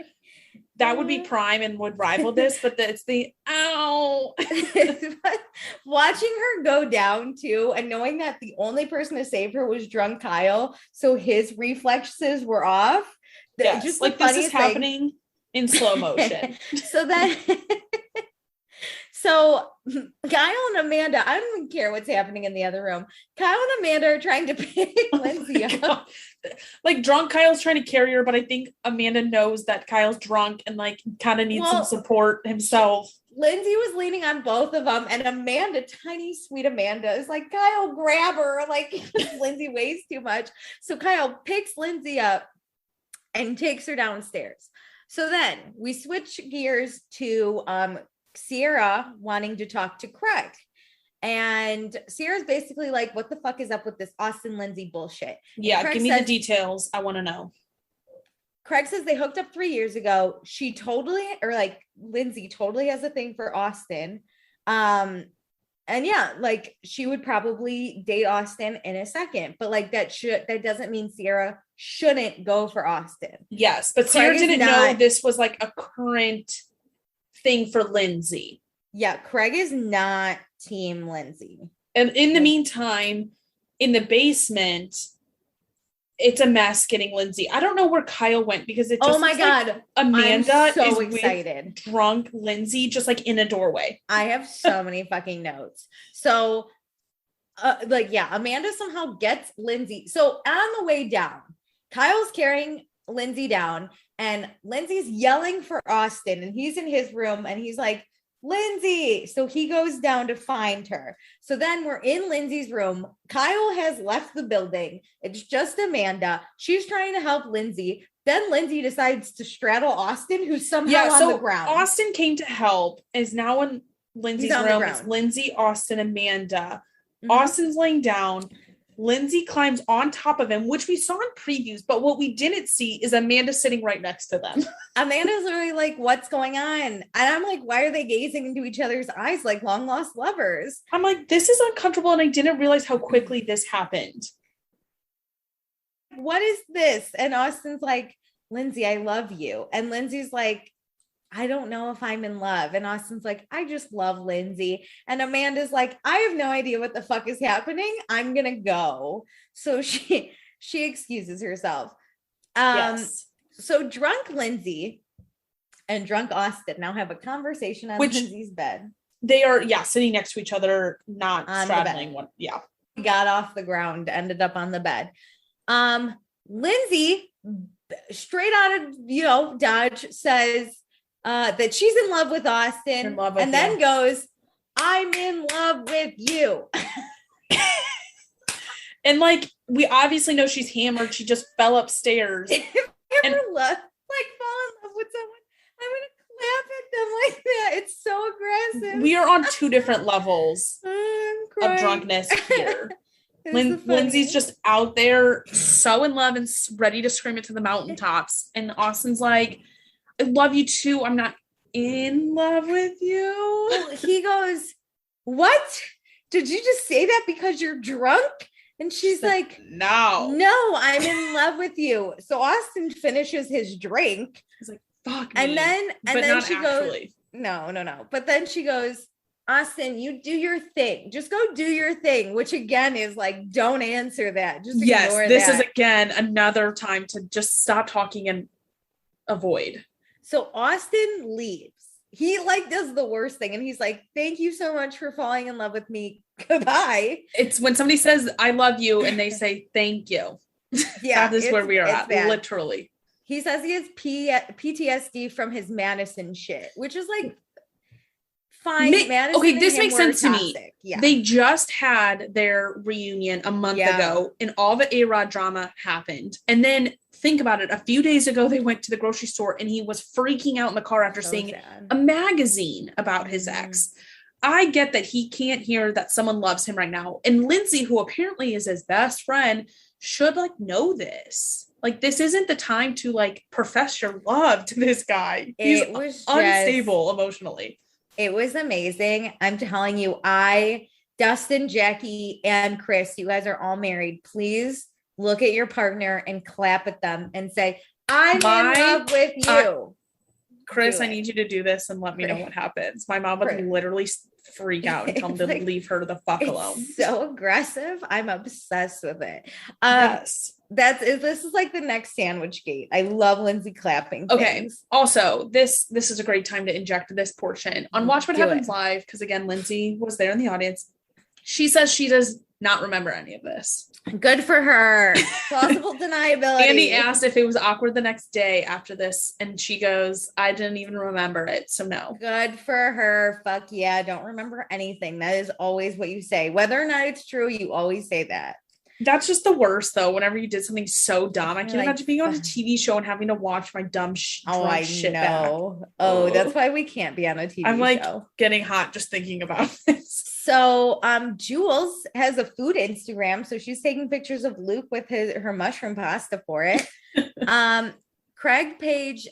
that would be prime and would rival this, but it's the ow. Watching her go down too, and knowing that the only person to save her was drunk Kyle, so his reflexes were off. Yes, just like this is happening in slow motion. So Kyle and Amanda, I don't even care what's happening in the other room. Kyle and Amanda are trying to pick Lindsay up. Like drunk Kyle's trying to carry her, but I think Amanda knows that Kyle's drunk and like kind of needs some support himself. Lindsay was leaning on both of them, and Amanda, tiny sweet Amanda, is like, Kyle, grab her. Like Lindsay weighs too much. So Kyle picks Lindsay up and takes her downstairs. So then we switch gears to Sierra wanting to talk to Craig. And Sierra's basically like, what the fuck is up with this Austin Lindsay bullshit? Yeah, give me the details. I want to know. Craig says they hooked up 3 years ago. Lindsay totally has a thing for Austin. And yeah, like she would probably date Austin in a second, but like that doesn't mean Sierra shouldn't go for Austin. Yes, but Sierra didn't know this was like a current thing for Lindsay. Yeah, Craig is not team Lindsay. And in the meantime, in the basement, it's a mess getting Lindsay. I don't know where Kyle went because it just oh my god, like Amanda I'm so is excited. Drunk Lindsay just like in a doorway. I have so many fucking notes. So Amanda somehow gets Lindsay. So on the way down, Kyle's carrying Lindsay down and Lindsay's yelling for Austin and he's in his room and he's like, Lindsay. So he goes down to find her. So then we're in Lindsay's room. Kyle has left the building. It's just Amanda. She's trying to help Lindsay. Then Lindsay decides to straddle Austin, who's somehow on the ground. Austin came to help, is now in Lindsay's room. It's Lindsay, Austin, Amanda. Mm-hmm. Austin's laying down. Lindsay climbs on top of him, which we saw in previews, but what we didn't see is Amanda sitting right next to them. Amanda's literally like, what's going on? And I'm like, why are they gazing into each other's eyes like long lost lovers? I'm like, this is uncomfortable, and I didn't realize how quickly this happened. What is this? And Austin's like, Lindsay, I love you. And Lindsay's like, I don't know if I'm in love. And Austin's like, I just love Lindsay. And Amanda's like, I have no idea what the fuck is happening. I'm going to go. So she excuses herself. Yes. So drunk Lindsay and drunk Austin now have a conversation on Lindsay's bed. They are, sitting next to each other, not on straddling one. Yeah. Got off the ground, ended up on the bed. Lindsay, straight out of, Dodge, says, that she's in love with Austin, and then goes, I'm in love with you. And like, we obviously know she's hammered. She just fell upstairs. If you ever fall in love with someone, I'm going to clap at them like that. It's so aggressive. We are on two different levels of drunkenness here. Lindsay's just out there so in love and ready to scream it to the mountaintops. And Austin's like, I love you too. I'm not in love with you. He goes, what? Did you just say that because you're drunk? And she's like, no, I'm in love with you. So Austin finishes his drink. He's like, fuck me. And then she goes, no. But then she goes, Austin, you do your thing. Just go do your thing, which again is like, don't answer that. Just ignore that. This is again another time to just stop talking and avoid. So Austin leaves. He like does the worst thing. And he's like, thank you so much for falling in love with me. Goodbye. It's when somebody says, I love you. And they say, thank you. Yeah. That is where we are at. Bad. Literally. He says he has PTSD from his Madison shit, which is like fine. Madison, okay, this makes sense to me. Yeah. They just had their reunion a month ago and all the A-Rod drama happened. And then think about it. A few days ago, they went to the grocery store and he was freaking out in the car after seeing a magazine about his ex. I get that he can't hear that someone loves him right now. And Lindsay, who apparently is his best friend, should like know this. Like, this isn't the time to like profess your love to this guy. He's unstable emotionally. It was amazing. I'm telling you, Dustin, Jackie, and Chris, you guys are all married. Please look at your partner and clap at them and say, I'm in love with you. Chris, I need you to do this and let me know what happens. My mom would literally freak out and tell him to leave her the fuck alone. So aggressive. I'm obsessed with it. Yes. This is like the next sandwich gate. I love Lindsay clapping. Okay. Things. Also, this is a great time to inject this portion on Watch What Happens Live, because again, Lindsay was there in the audience. She says she does not remember any of this. Good for her. Plausible deniability. Andy asked if it was awkward the next day after this, and she goes, I didn't even remember it, so no. Good for her. Fuck yeah, don't remember anything. That is always what you say. Whether or not it's true, you always say that. That's just the worst, though, whenever you did something so dumb. I can't imagine being on a TV show and having to watch my dumb shit back. Oh, that's why we can't be on a TV show. I'm like getting hot just thinking about this. So Jules has a food Instagram, so she's taking pictures of Luke with her mushroom pasta for it. Craig, Paige,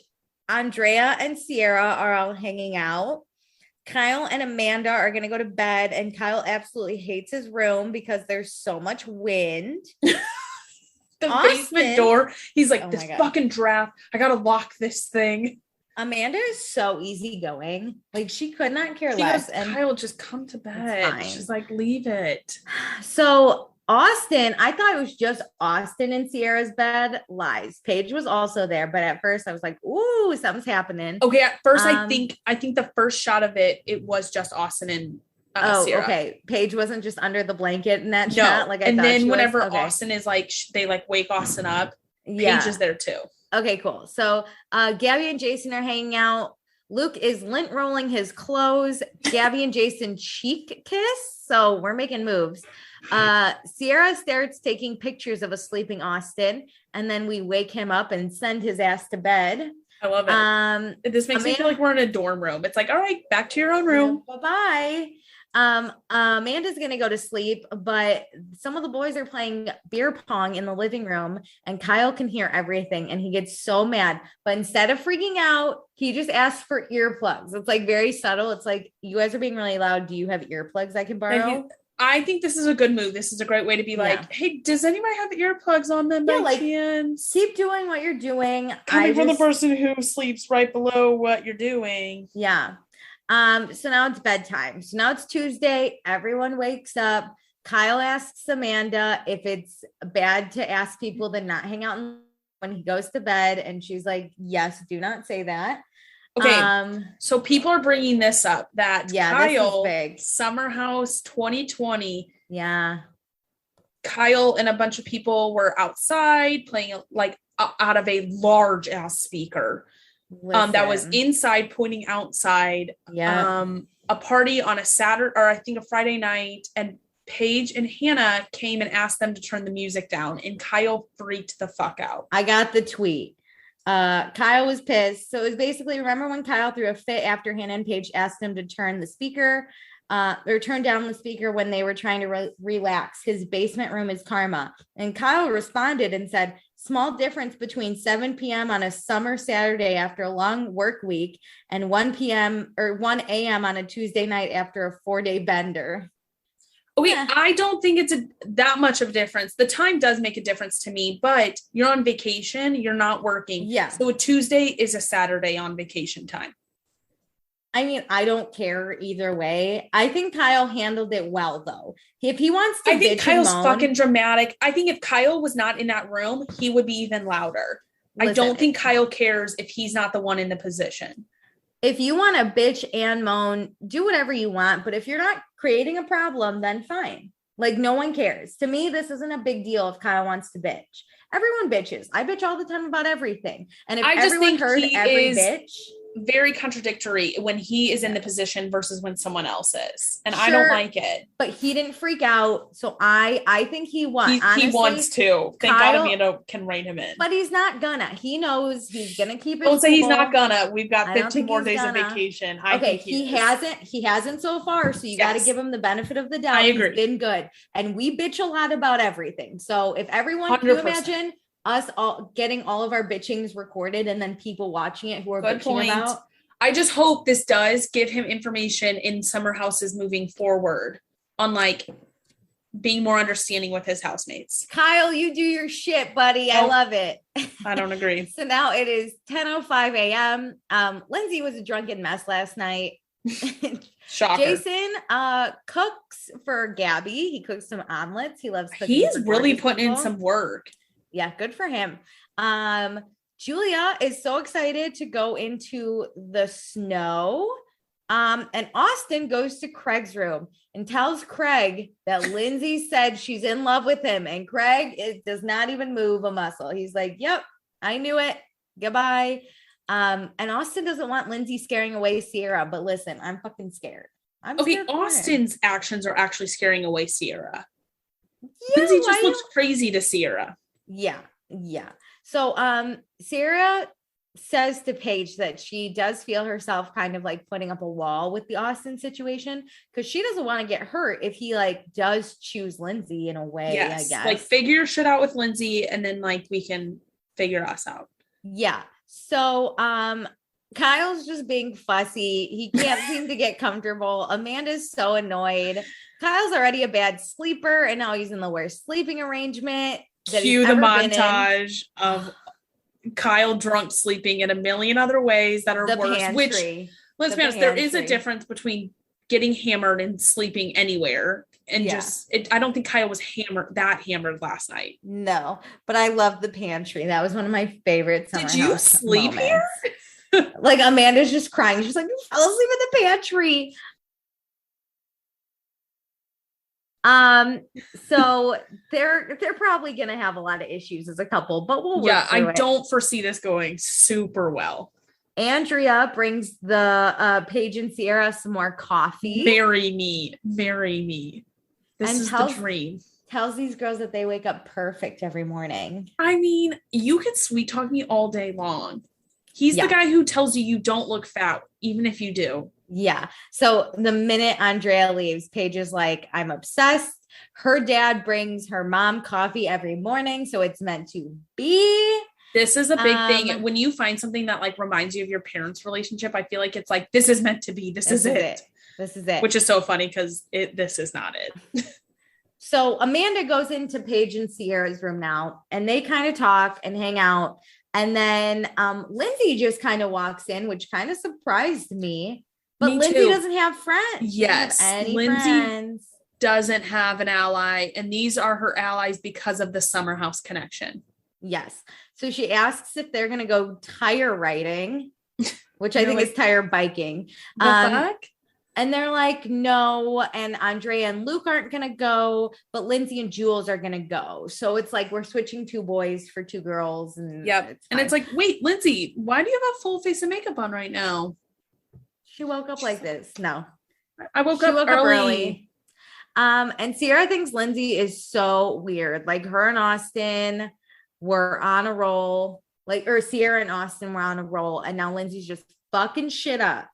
Andrea, and Sierra are all hanging out. Kyle and Amanda are going to go to bed, and Kyle absolutely hates his room because there's so much wind. The basement door. He's like, this fucking draft. I got to lock this thing. Amanda is so easygoing. Like, she could not care less. And Kyle, just come to bed. She's like, leave it. So Austin, I thought it was just Austin in Sierra's bed. Lies. Paige was also there, but at first I was like, ooh, something's happening. Okay, at first I think the first shot of it was just Austin and Sierra. Okay. Paige wasn't just under the blanket in that shot. Like, and then whenever Austin is like, they like wake Austin up. Paige is there too. Okay, cool. So Gabby and Jason are hanging out. Luke is lint rolling his clothes. Gabby and Jason cheek kiss. So we're making moves. Sierra starts taking pictures of a sleeping Austin, and then we wake him up and send his ass to bed. I love it. This makes me feel like we're in a dorm room. It's like, all right, back to your own room. Bye-bye. Amanda's gonna go to sleep, but some of the boys are playing beer pong in the living room, and Kyle can hear everything, and he gets so mad. But instead of freaking out, he just asks for earplugs. It's like very subtle. It's like, you guys are being really loud. Do you have earplugs I can borrow? I think this is a good move. This is a great way to be like, hey, does anybody have earplugs on them by chance? Keep doing what you're doing. Coming from the person who sleeps right below what you're doing. Yeah. So now it's bedtime. So now it's Tuesday. Everyone wakes up. Kyle asks Amanda if it's bad to ask people to not hang out when he goes to bed. And she's like, yes, do not say that. Okay. So people are bringing this up that Kyle, Summer House 2020. Yeah. Kyle and a bunch of people were outside playing like out of a large ass speaker. That was inside pointing outside. A party on a Saturday, or I think a Friday night, and Paige and Hannah came and asked them to turn the music down, and Kyle freaked the fuck out. I got the tweet. Kyle was pissed. So it was basically, remember when Kyle threw a fit after Hannah and Paige asked him to turn the speaker or turn down the speaker when they were trying to relax. His basement room is karma. And Kyle responded and said, small difference between 7 p.m. on a summer Saturday after a long work week and 1 p.m. or 1 a.m. on a Tuesday night after a 4-day bender. Okay, I don't think it's that much of a difference. The time does make a difference to me, but you're on vacation, you're not working. Yeah. So a Tuesday is a Saturday on vacation time. I mean, I don't care either way. I think Kyle handled it well, though. If he wants to, I think Kyle's fucking dramatic. I think if Kyle was not in that room, he would be even louder. Listen, I don't think Kyle cares if he's not the one in the position. If you want to bitch and moan, do whatever you want. But if you're not creating a problem, then fine. Like, no one cares. To me, this isn't a big deal if Kyle wants to bitch. Everyone bitches. I bitch all the time about everything. And if everyone heard every bitch, very contradictory when he is in the position versus when someone else is. And I don't like it. But he didn't freak out. So I think he won. He wants to. Thank God Amanda can rein him in. But he's not gonna. He knows he's gonna keep it. Don't say he's not gonna. We've got 15 more days of vacation. He hasn't so far. So you got to give him the benefit of the doubt. I agree. He's been good. And we bitch a lot about everything. So if everyone, 100%. Can you imagine us all getting all of our bitchings recorded and then people watching it who are bitching about? I just hope this does give him information in summer houses moving forward on like being more understanding with his housemates. Kyle, you do your shit, buddy. I love it. I don't agree. So now it is 10:05 a.m. Lindsay was a drunken mess last night. Shocker. Jason cooks for Gabby. He cooks some omelets. He loves cooking. He's really putting in some work. Yeah, good for him. Julia is so excited to go into the snow. And Austin goes to Craig's room and tells Craig that Lindsay said she's in love with him. And Craig does not even move a muscle. He's like, yep, I knew it. Goodbye. And Austin doesn't want Lindsay scaring away Sierra, but listen, I'm fucking scared. Austin's actions are actually scaring away Sierra. Yeah, Lindsay just looks crazy to Sierra. Yeah. So Sierra says to Paige that she does feel herself kind of like putting up a wall with the Austin situation because she doesn't want to get hurt if he like does choose Lindsay in a way. Yes. I guess like figure your shit out with Lindsay and then like we can figure us out. Yeah. So Kyle's just being fussy. He can't seem to get comfortable. Amanda's so annoyed. Kyle's already a bad sleeper and now he's in the worst sleeping arrangement. Cue the montage of Kyle drunk sleeping in a million other ways that are worse. Pantry. Which, let's be honest, there is a difference between getting hammered and sleeping anywhere. And I don't think Kyle was hammered last night. No, but I love the pantry. That was one of my favorite summer Did you sleep moments. Here? Like Amanda's just crying. She's like, I fell asleep in the pantry. So they're probably gonna have a lot of issues as a couple, but we'll work through I don't foresee this going super well. Andrea brings the Paige and Sierra some more coffee. Very neat. Very neat. This is the dream. Tells these girls that they wake up perfect every morning. I mean, you can sweet talk me all day long. He's the guy who tells you don't look fat, even if you do. Yeah. So the minute Andrea leaves, Paige is like, I'm obsessed. Her dad brings her mom coffee every morning. So it's meant to be. This is a big thing. When you find something that like reminds you of your parents' relationship, I feel like it's like, this is meant to be. This is it. This is it. Which is so funny because this is not it. So Amanda goes into Paige and Sierra's room now, and they kind of talk and hang out. And then Lindsay just kind of walks in, which kind of surprised me. But Lindsay doesn't have friends. Yes. Lindsay doesn't have an ally. And these are her allies because of the summer house connection. Yes. So she asks if they're going to go tire riding, which I think is tire biking. And they're like, no. And Andrea and Luke aren't going to go, but Lindsay and Jules are going to go. So it's like, we're switching 2 boys for 2 girls. And it's like, wait, Lindsay, why do you have a full face of makeup on right now? She woke up like this. No, I woke up early. And Sierra thinks Lindsay is so weird. Like her and Austin were on a roll, or Sierra and Austin were on a roll. And now Lindsay's just fucking shit up.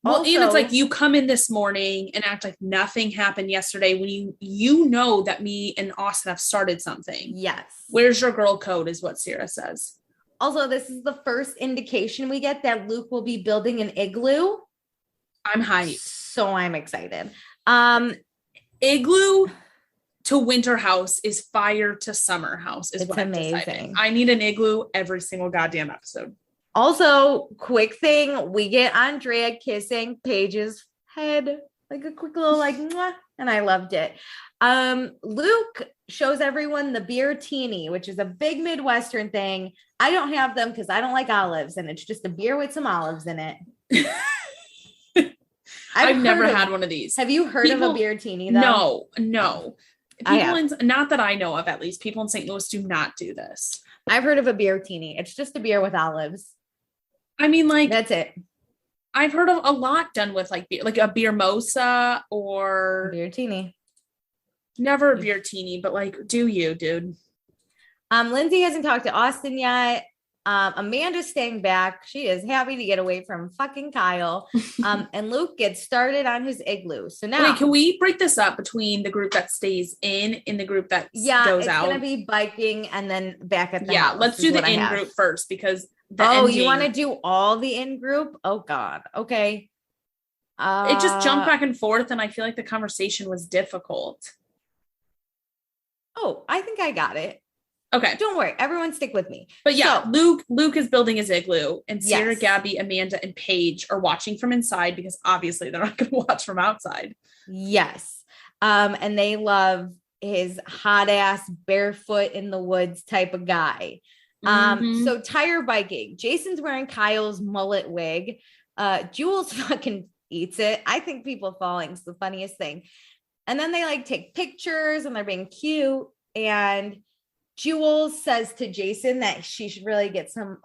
Well, also, and it's like you come in this morning and act like nothing happened yesterday when you know that me and Austin have started something. Yes. Where's your girl code is what Sierra says. Also, this is the first indication we get that Luke will be building an igloo. I'm hyped. So I'm excited. Igloo to winter house is fire to summer house is it's what I'm amazing. Deciding. I need an igloo every single goddamn episode. Also, quick thing, we get Andrea kissing Paige's head, like a quick little mwah, and I loved it. Luke shows everyone the beer teeny, which is a big Midwestern thing. I don't have them because I don't like olives, and it's just a beer with some olives in it. I've never had one of these. Have you heard of a beer teeny though? No. Not that I know of, at least. People in St. Louis do not do this. I've heard of a beer teeny. It's just a beer with olives. I mean, that's it. I've heard of a lot done with beer, like a beer mosa or beer teeny. Never a beer teeny, but do you, dude? Lindsay hasn't talked to Austin yet. Amanda's staying back. She is happy to get away from fucking Kyle. And Luke gets started on his igloo. So now, wait, can we break this up between the group that stays in the group that goes out? It's gonna be biking and then back at the house. Let's do the in group first because you want to do all the in group? Oh God. Okay. It just jumped back and forth, and I feel like the conversation was difficult. Oh, I think I got it. Okay. Don't worry. Everyone stick with me. But Luke is building his igloo, and Sarah, Gabby, Amanda, and Paige are watching from inside because obviously they're not going to watch from outside. Yes. And they love his hot ass barefoot in the woods type of guy. So tire biking. Jason's wearing Kyle's mullet wig. Jules fucking eats it. I think people falling is the funniest thing. And then they take pictures and they're being cute. And Jules says to Jason that she should really get some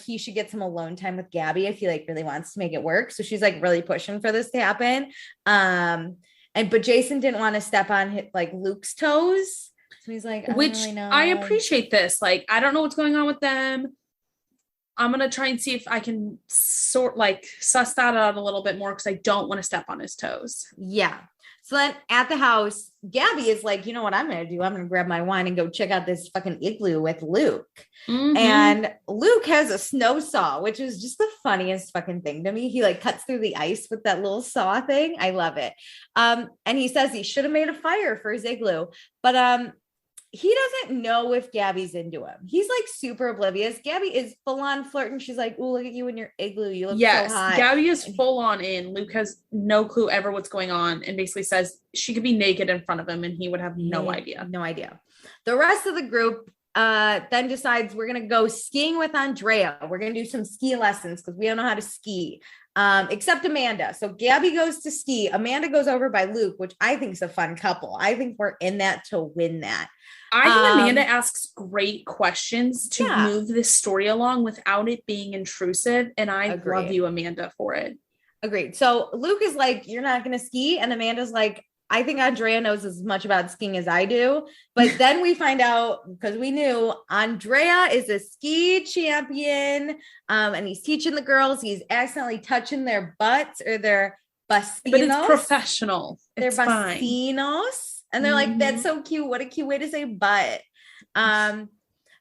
he should get some alone time with Gabby if he really wants to make it work. So she's really pushing for this to happen. But Jason didn't want to step on Luke's toes. So he's like, I appreciate this. I don't know what's going on with them. I'm going to try and see if I can suss that out a little bit more because I don't want to step on his toes. Yeah. So then at the house, Gabby is like, you know what I'm going to do? I'm going to grab my wine and go check out this fucking igloo with Luke. And Luke has a snow saw, which is just the funniest fucking thing to me. He cuts through the ice with that little saw thing. I love it. And he says he should have made a fire for his igloo, but he doesn't know if Gabby's into him. He's super oblivious. Gabby is full on flirting. She's like, "Oh, look at you in your igloo. You look so hot." Gabby is full on in. Luke has no clue ever what's going on and basically says she could be naked in front of him and he would have no idea. No idea. The rest of the group then decides we're going to go skiing with Andrea. We're going to do some ski lessons because we don't know how to ski, except Amanda. So Gabby goes to ski. Amanda goes over by Luke, which I think is a fun couple. I think we're in that to win that. I think Amanda asks great questions to move this story along without it being intrusive. And I love you, Amanda, for it. Agreed. So Luke is like, you're not going to ski. And Amanda's like, I think Andrea knows as much about skiing as I do. But then we find out, because we knew Andrea is a ski champion, and he's teaching the girls. He's accidentally touching their butts or their bastinos. But it's professional. They're bastinos. And they're like, that's so cute. What a cute way to say butt.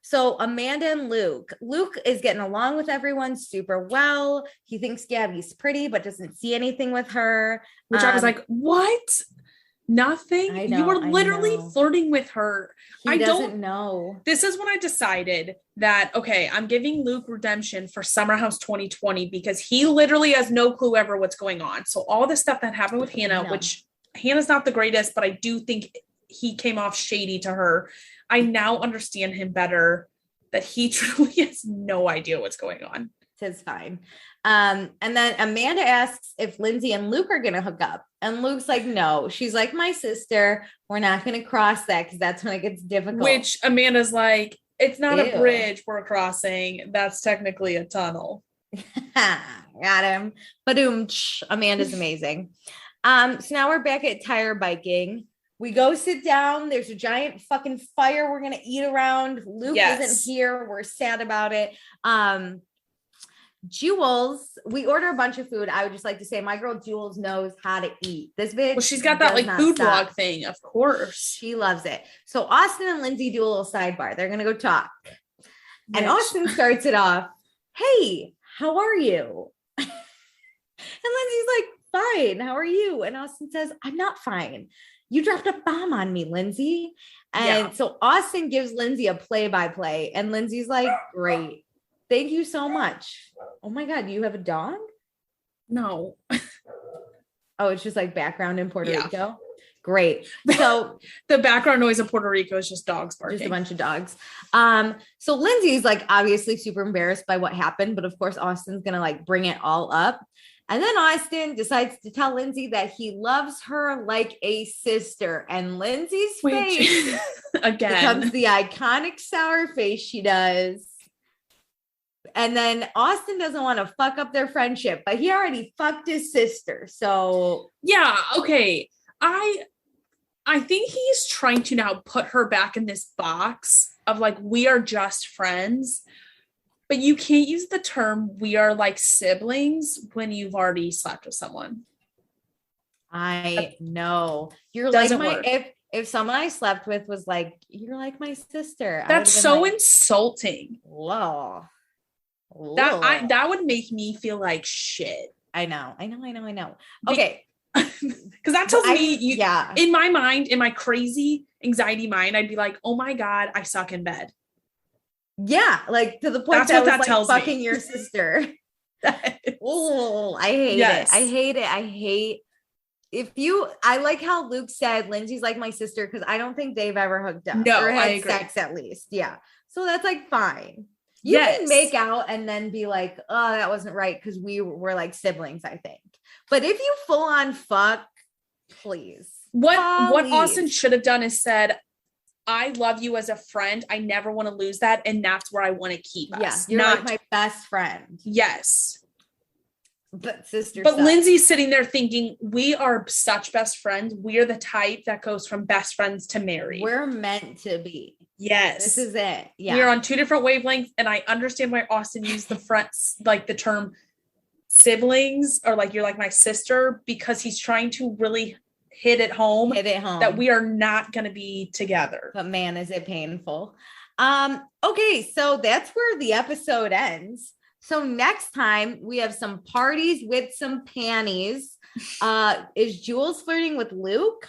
So Amanda and Luke is getting along with everyone super well. He thinks Gabby's pretty, but doesn't see anything with her. Which I was like, what? Nothing? You were literally flirting with her. He doesn't know. This is when I decided that, okay, I'm giving Luke redemption for Summer House 2020 because he literally has no clue ever what's going on. So all the stuff that happened with Hannah, which Hannah's not the greatest, but I do think he came off shady to her. I now understand him better, that he truly has no idea what's going on. It's fine. And then Amanda asks if Lindsay and Luke are going to hook up. And Luke's like, no. She's like, my sister. We're not going to cross that because that's when it gets difficult. Which Amanda's like, it's not a bridge we're crossing. That's technically a tunnel. Got him. Ba-doom. Amanda's amazing. So now we're back at tire biking. We go sit down. There's a giant fucking fire we're going to eat around. Luke isn't here. We're sad about it. Jules, we order a bunch of food. I would just like to say my girl Jules knows how to eat. This bitch. Well, she's got that like food vlog thing, of course. She loves it. So Austin and Lindsay do a little sidebar. They're going to go talk. And Austin starts it off. Hey, how are you? And Lindsay's like, fine. How are you? And Austin says, I'm not fine. You dropped a bomb on me, Lindsay. And so Austin gives Lindsay a play-by-play. And Lindsay's like, great. Thank you so much. Oh my God, you have a dog? No. Oh, it's just like background in Puerto Rico? Great. So the background noise in Puerto Rico is just dogs barking. Just a bunch of dogs. So Lindsay's like obviously super embarrassed by what happened, but of course Austin's gonna like bring it all up. And then Austin decides to tell Lindsay that he loves her like a sister. And Lindsay's face again becomes the iconic sour face she does. And then Austin doesn't want to fuck up their friendship, but he already fucked his sister. So yeah, okay. I think he's trying to now put her back in this box of like, we are just friends, but you can't use the term we are like siblings when you've already slept with someone. I know. You're like if someone I slept with was like, you're like my sister. That's so like, insulting. Whoa. That would make me feel like shit. I know. Okay. Because that tells me in my mind, in my crazy anxiety mind, I'd be like, oh my God, I suck in bed. Yeah, like to the point that tells like fucking your sister. Oh, I hate it. I hate I like how Luke said Lindsay's like my sister because I don't think they've ever hooked up or had sex at least. Yeah. So that's like fine. You can make out and then be like, oh, that wasn't right because we were like siblings, I think. But if you full on fuck, please. What Austin should have done is said, I love you as a friend. I never want to lose that. And that's where I want to keep us. Yeah, you're like my best friend. Yes. But sister. But Lindsay's sitting there thinking, we are such best friends. We are the type that goes from best friends to married. We're meant to be. Yes. This is it. Yeah. We're on two different wavelengths. And I understand why Austin used the term siblings or like, you're like my sister, because he's trying to really hit it home that we are not going to be together. But man, is it painful. Okay. So that's where the episode ends. So next time we have some parties with some panties. Is Jules flirting with Luke?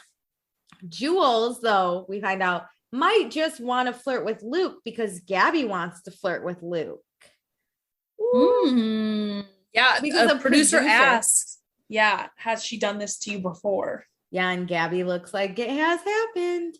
Jules, though, we find out might just want to flirt with Luke because Gabby wants to flirt with Luke. Yeah, because the producer asks, has she done this to you before? Yeah, and Gabby looks like it has happened.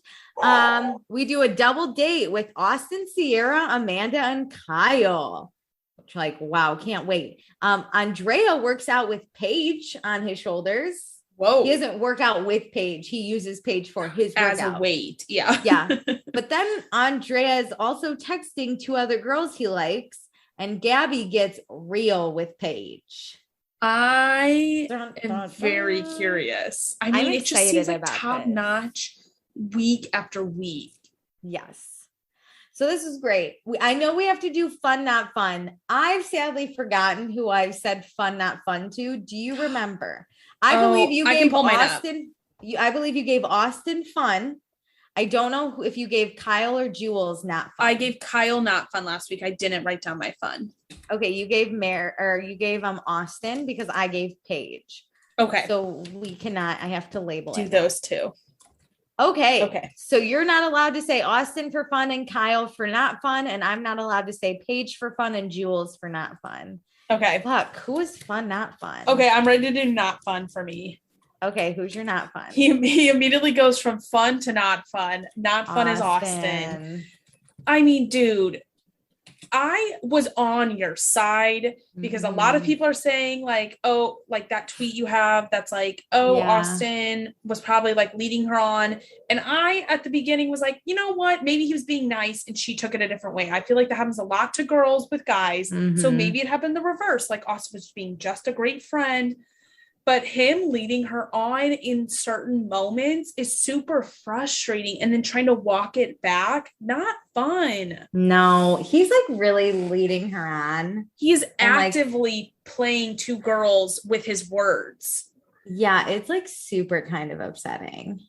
We do a double date with Austin, Sierra, Amanda, and Kyle. Which, like, wow, can't wait. Andrea works out with Paige on his shoulders. Whoa. He doesn't work out with Paige. He uses Paige for his as workout. A weight. Yeah. Yeah. But then Andrea is also texting two other girls he likes, and Gabby gets real with Paige. I am very curious. I mean, it just seems like top notch week after week. Yes. So this is great. I know we have to do fun, not fun. I've sadly forgotten who I've said fun, not fun to. Do you remember? I believe you gave Austin. I believe you gave Austin fun. I don't know if you gave Kyle or Jules not fun. I gave Kyle not fun last week. I didn't write down my fun. Okay, you gave Austin because I gave Paige. Okay. So we cannot, I have to label do those two. Okay. So you're not allowed to say Austin for fun and Kyle for not fun, and I'm not allowed to say Paige for fun and Jules for not fun. Okay. Fuck, who is fun, not fun? Okay, I'm ready to do not fun for me. Okay, who's your not fun? He immediately goes from fun to not fun. Not fun is Austin. I mean, dude, I was on your side because a lot of people are saying like, oh, like that tweet you have that's like, oh, Austin was probably like leading her on. And I, at the beginning, was like, you know what? Maybe he was being nice and she took it a different way. I feel like that happens a lot to girls with guys. So maybe it happened the reverse. Like Austin was being just a great friend. But him leading her on in certain moments is super frustrating. And then trying to walk it back, not fun. No, he's like really leading her on. He's actively playing two girls with his words. Yeah, it's like super kind of upsetting.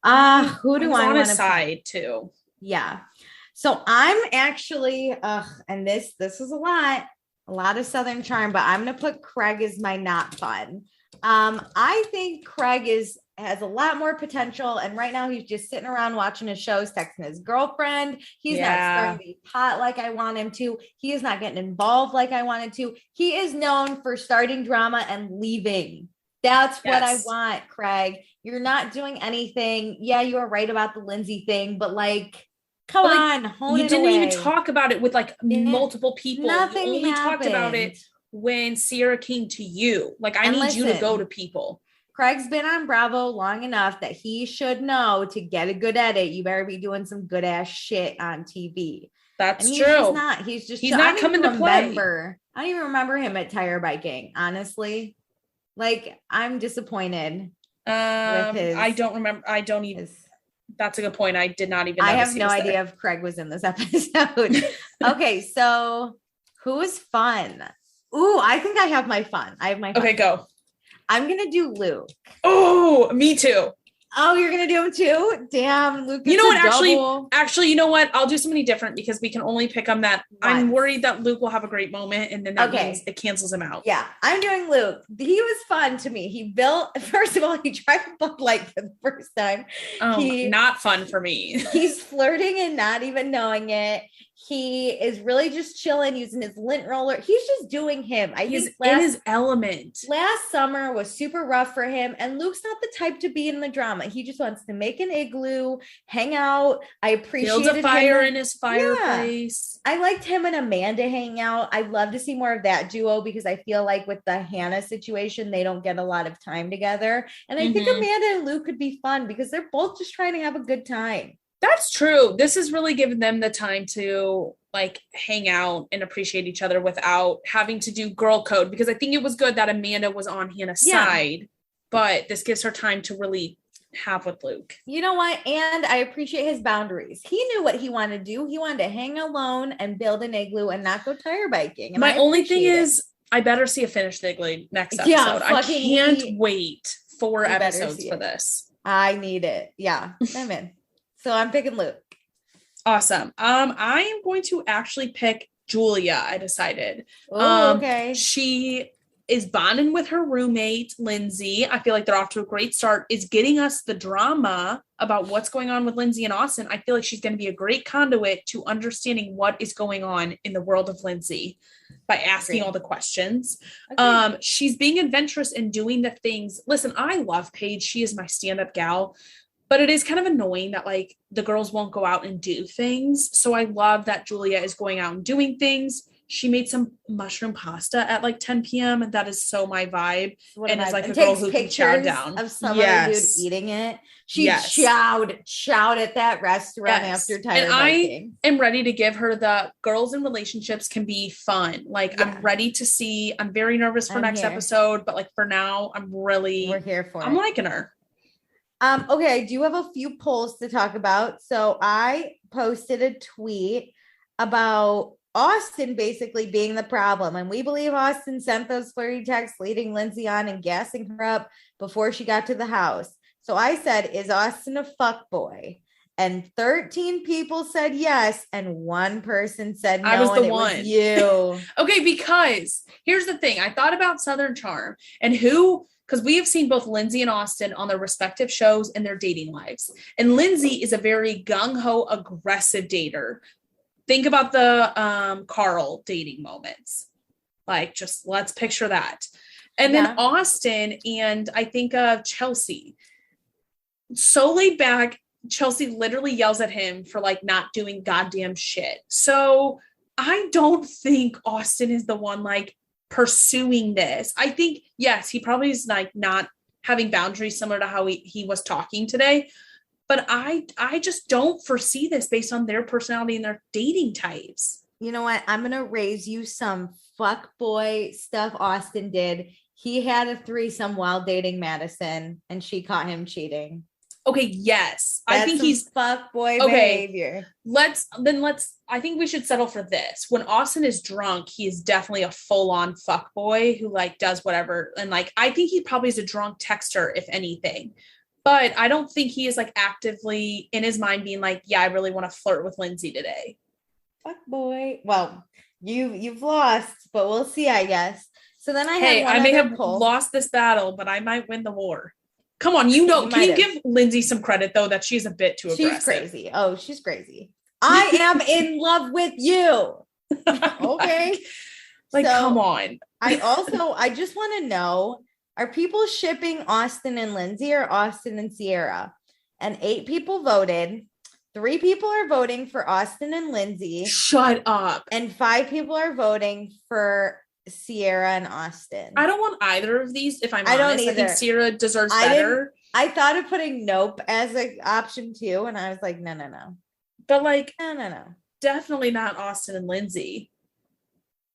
Who do I want to side too? Yeah. So I'm actually, and this is a lot of Southern charm, but I'm going to put Craig as my not fun. I think Craig has a lot more potential. And right now he's just sitting around watching his shows, texting his girlfriend. He's not stirring the pot like I want him to. He is not getting involved like I wanted to. He is known for starting drama and leaving. That's what I want, Craig. You're not doing anything. Yeah, you are right about the Lindsay thing, but like, come on, hone it away. You didn't even talk about it with like multiple people. Nothing you only talked about it when Sierra came to you. Like, I need you to go to people. Craig's been on Bravo long enough that he should know to get a good edit. You better be doing some good ass shit on TV. That's true. He's not coming to play. I don't even remember him at Tire Biking, honestly. Like, I'm disappointed. I don't remember. I don't even. That's a good point. I did not even. I have no idea if Craig was in this episode. Okay, so who is fun? Ooh, I think I have my fun. Okay, go. I'm gonna do Luke. Oh, me too. Oh, you're gonna do him too? Damn, Luke. You know what? Actually, you know what? I'll do something different because we can only pick on that. I'm worried that Luke will have a great moment, and then that means it cancels him out. Yeah, I'm doing Luke. He was fun to me. He built. First of all, he tried Bud Light for the first time. Not fun for me. He's flirting and not even knowing it. He is really just chilling, using his lint roller. He's just doing him. He's in his element. Last summer was super rough for him. And Luke's not the type to be in the drama. He just wants to make an igloo, hang out. I appreciated build a fire in his fireplace. Yeah. I liked him and Amanda hanging out. I'd love to see more of that duo because I feel like with the Hannah situation, they don't get a lot of time together. And I think Amanda and Luke could be fun because they're both just trying to have a good time. That's true. This has really given them the time to like hang out and appreciate each other without having to do girl code, because I think it was good that Amanda was on Hannah's side, but this gives her time to really have with Luke. You know what? And I appreciate his boundaries. He knew what he wanted to do. He wanted to hang alone and build an igloo and not go tire biking. And my only thing is I better see a finished igloo next episode. I can't wait 4 episodes for this. I need it. Yeah, I'm in. So I'm picking Luke. Awesome. I am going to actually pick Julia. I decided. Oh, okay. She is bonding with her roommate, Lindsay. I feel like they're off to a great start. Is getting us the drama about what's going on with Lindsay and Austin. I feel like she's going to be a great conduit to understanding what is going on in the world of Lindsay by asking all the questions. She's being adventurous and doing the things. Listen, I love Paige. She is my stand-up gal. But it is kind of annoying that like the girls won't go out and do things. So I love that Julia is going out and doing things. She made some mushroom pasta at like 10 p.m. and that is so my vibe. And it's like a girl who can chow down. Of some other dude eating it. She chowed at that restaurant after tired biking. I am ready to give her the girls in relationships can be fun. Like I'm ready to see. I'm very nervous for next episode, but like for now, we're here for I'm liking her. Okay, I do have a few polls to talk about. So I posted a tweet about Austin basically being the problem. And we believe Austin sent those flirty texts leading Lindsay on and gassing her up before she got to the house. So I said, is Austin a fuckboy? And 13 people said yes. And one person said no. I was the one. Was you. Okay, because here's the thing. I thought about Southern Charm and because we have seen both Lindsay and Austin on their respective shows and their dating lives. And Lindsay is a very gung-ho, aggressive dater. Think about the Carl dating moments. Like, just let's picture that. And then Austin, and I think of Chelsea. So laid back, Chelsea literally yells at him for like not doing goddamn shit. So I don't think Austin is the one like pursuing this. I think, yes, he probably is like not having boundaries similar to how he was talking today. But I just don't foresee this based on their personality and their dating types. You know what? I'm going to raise you some fuckboy stuff Austin did. He had a threesome while dating Madison and she caught him cheating. Okay, yes. I think he's fuckboy behavior. I think we should settle for this. When Austin is drunk, he is definitely a full-on fuckboy who like does whatever. And like, I think he probably is a drunk texter, if anything. But I don't think he is like actively in his mind being like, yeah, I really want to flirt with Lindsay today. Fuckboy. Well, you've lost, but we'll see, I guess. So then I may have lost this battle, but I might win the war. Come on, can you give Lindsay some credit though that she's a bit too aggressive? She's crazy. Oh, she's crazy. I am in love with you. Okay. Like, so, come on. I just want to know, are people shipping Austin and Lindsay or Austin and Sierra? And 8 people voted. 3 people are voting for Austin and Lindsay. Shut up. And 5 people are voting for Sierra and Austin. I don't want either of these, if I'm honest. I think Sierra deserves better. I thought of putting Nope as an option too, and I was like, no. But like, no. Definitely not Austin and Lindsay.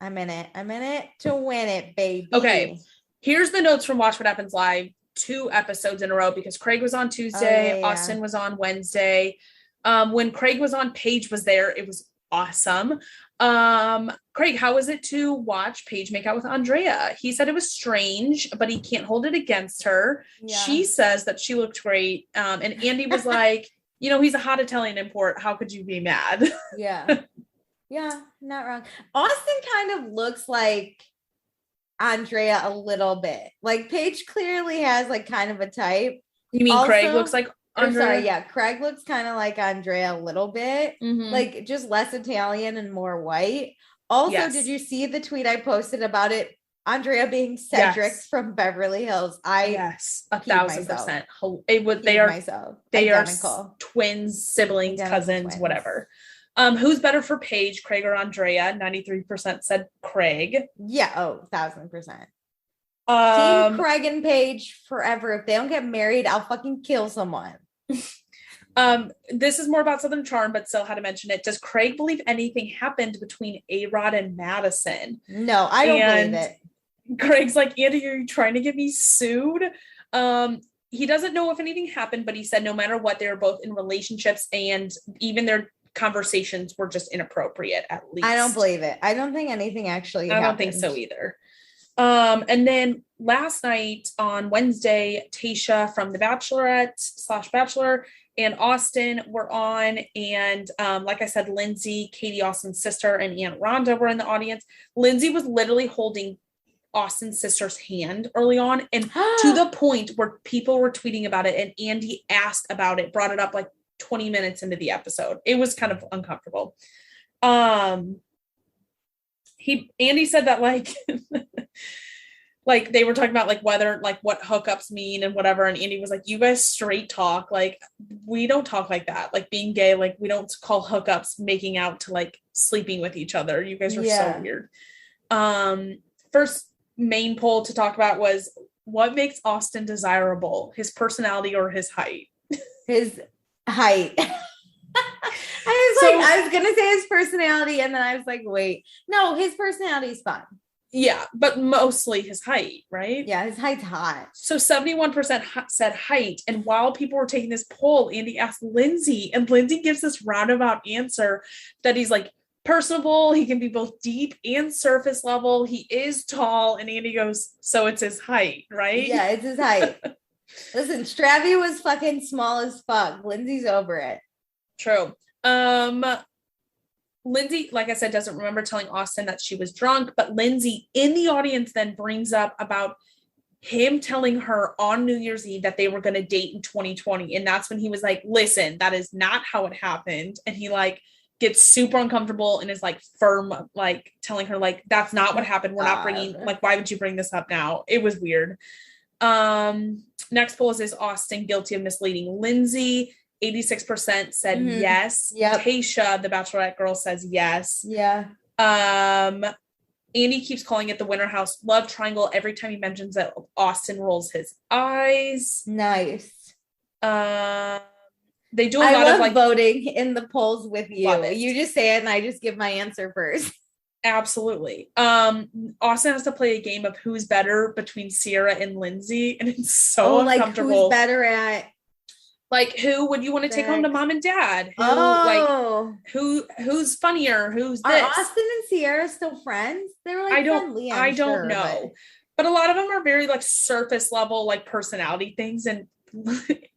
I'm in it to win it, baby. Okay. Here's the notes from Watch What Happens Live, 2 episodes in a row, because Craig was on Tuesday, Austin was on Wednesday. When Craig was on, Paige was there. It was awesome. Craig, how was it to watch Paige make out with Andrea? He said it was strange, but he can't hold it against her. Yeah. She says that she looked great. And Andy was like, he's a hot Italian import. How could you be mad? Yeah. Yeah, not wrong. Austin kind of looks like Andrea a little bit. Like Paige clearly has like kind of a type. You mean also, Craig looks like Andrea? Craig looks kind of like Andrea a little bit. Mm-hmm. Like just less Italian and more white. Also, Did you see the tweet I posted about it? Andrea being Cedric from Beverly Hills. 1,000%. They are twins, siblings, cousins, whatever. Who's better for Paige, Craig or Andrea? 93% said Craig. Yeah. 1,000%. Team Craig and Paige forever. If they don't get married, I'll fucking kill someone. This is more about Southern Charm, but still had to mention it. Does Craig believe anything happened between A-Rod and Madison? No, I don't believe it. Craig's like, Andy, are you trying to get me sued? He doesn't know if anything happened, but he said no matter what, they were both in relationships and even their conversations were just inappropriate, at least. I don't believe it. I don't think anything actually happened. I don't think so either. And then last night on Wednesday, Tayshia from The Bachelorette/Bachelor and Austin were on. And like I said, Lindsay, Katie Austin's sister, and Aunt Rhonda were in the audience. Lindsay was literally holding Austin's sister's hand early on, and to the point where people were tweeting about it, and Andy asked about it, brought it up like 20 minutes into the episode. It was kind of uncomfortable. Andy said that like like they were talking about like whether like what hookups mean and whatever, and Andy was like, you guys straight talk, like we don't talk like that, like being gay, like we don't call hookups making out to like sleeping with each other. You guys are so weird. First main poll to talk about was, what makes Austin desirable, his personality or his height? His height. I was gonna say his personality, and then I was like, wait, no, his personality is fun. Yeah, but mostly his height, right? Yeah, his height's hot. So 71% said height. And while people were taking this poll, Andy asked Lindsay, and Lindsay gives this roundabout answer that he's like personable. He can be both deep and surface level. He is tall. And Andy goes, so it's his height, right? Yeah, it's his height. Listen, Stravy was fucking small as fuck. Lindsay's over it. True. Lindsay, like I said, doesn't remember telling Austin that she was drunk, but Lindsay in the audience then brings up about him telling her on New Year's Eve that they were going to date in 2020. And that's when he was like, listen, that is not how it happened. And he like gets super uncomfortable and is like firm, like telling her like, that's not what happened. We're not bringing, like, why would you bring this up now? It was weird. Next poll is Austin guilty of misleading Lindsay? 86% said yes. Yep. Tayshia, the Bachelorette girl, says yes. Yeah. Andy keeps calling it the Winter House love triangle every time he mentions that. Austin rolls his eyes. Nice. They do a lot of like voting in the polls with you. You just say it and I just give my answer first. Absolutely. Austin has to play a game of who's better between Sierra and Lindsay, and it's so uncomfortable. Like who's better at, like, who would you want to take home to mom and dad? Who's funnier? Who's this? Are Austin and Sierra still friends? They were like friendly. I don't know. But a lot of them are very like surface level, like personality things. And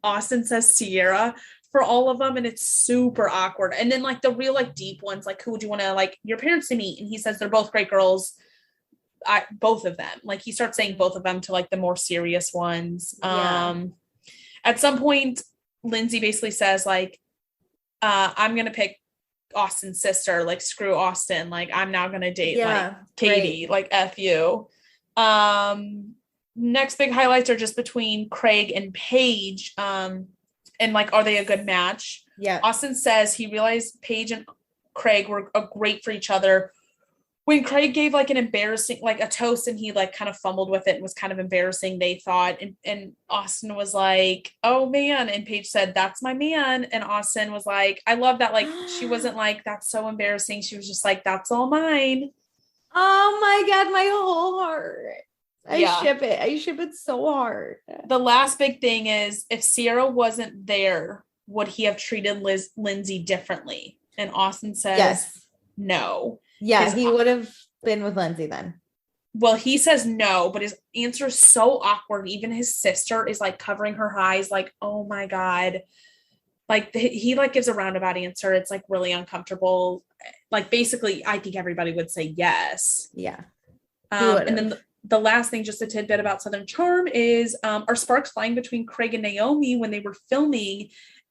Austin says Sierra for all of them, and it's super awkward. And then like the real like deep ones, like who would you want to like your parents to meet? And he says they're both great girls. Both of them. Like he starts saying both of them to like the more serious ones. At some point, Lindsay basically says like, I'm going to pick Austin's sister, like screw Austin. Like I'm now going to date like Katie, like F you. Next big highlights are just between Craig and Paige. And like, are they a good match? Yeah. Austin says he realized Paige and Craig were great for each other when Craig gave like an embarrassing, like a toast, and he like kind of fumbled with it and was kind of embarrassing, they thought. And Austin was like, oh man. And Paige said, that's my man. And Austin was like, I love that. Like, she wasn't like, that's so embarrassing. She was just like, that's all mine. Oh my God. My whole heart. I ship it so hard. The last big thing is, if Sierra wasn't there, would he have treated Lindsay differently? And Austin says, no. Yeah, he would have been with Lindsay then. Well, he says no, but his answer is so awkward. Even his sister is like covering her eyes, like, oh my God. Like he like gives a roundabout answer. It's like really uncomfortable. Like basically, I think everybody would say yes. Yeah. And then the last thing, just a tidbit about Southern Charm is, are sparks flying between Craig and Naomi when they were filming?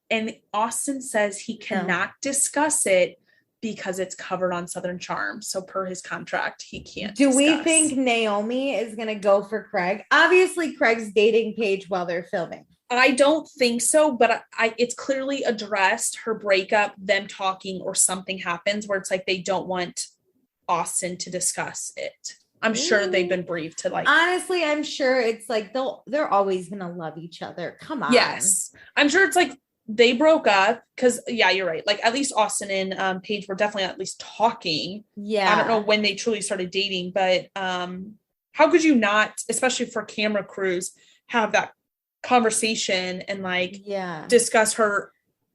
And Austin says he cannot discuss it because it's covered on Southern Charm. So per his contract, he can't. Do we think Naomi is going to go for Craig? Obviously, Craig's dating Paige while they're filming. I don't think so, but it's clearly addressed, her breakup, them talking, or something happens where it's like they don't want Austin to discuss it. I'm sure they've been briefed to like. Honestly, I'm sure it's like they're always going to love each other. Come on. Yes. I'm sure it's like they broke up because, yeah, you're right. Like at least Austin and Paige were definitely at least talking. Yeah. I don't know when they truly started dating, but how could you not, especially for camera crews, have that conversation and like discuss her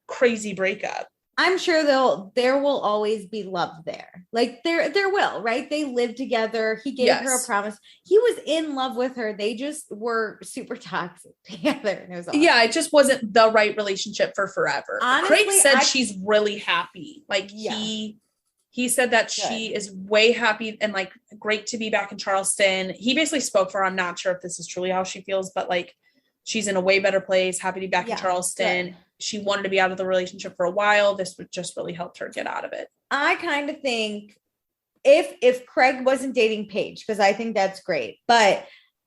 crazy breakup? I'm sure there will always be love there. Like there will, right? They lived together. He gave her a promise. He was in love with her. They just were super toxic together. And it was awesome. Yeah, it just wasn't the right relationship for forever. Honestly, Craig said she's really happy. Like he He said that she is way happy and like great to be back in Charleston. He basically spoke for her. I'm not sure if this is truly how she feels, but like she's in a way better place, happy to be back in Charleston. Good. She wanted to be out of the relationship for a while. This would just really help her get out of it. I kind of think if Craig wasn't dating Paige, because I think that's great, but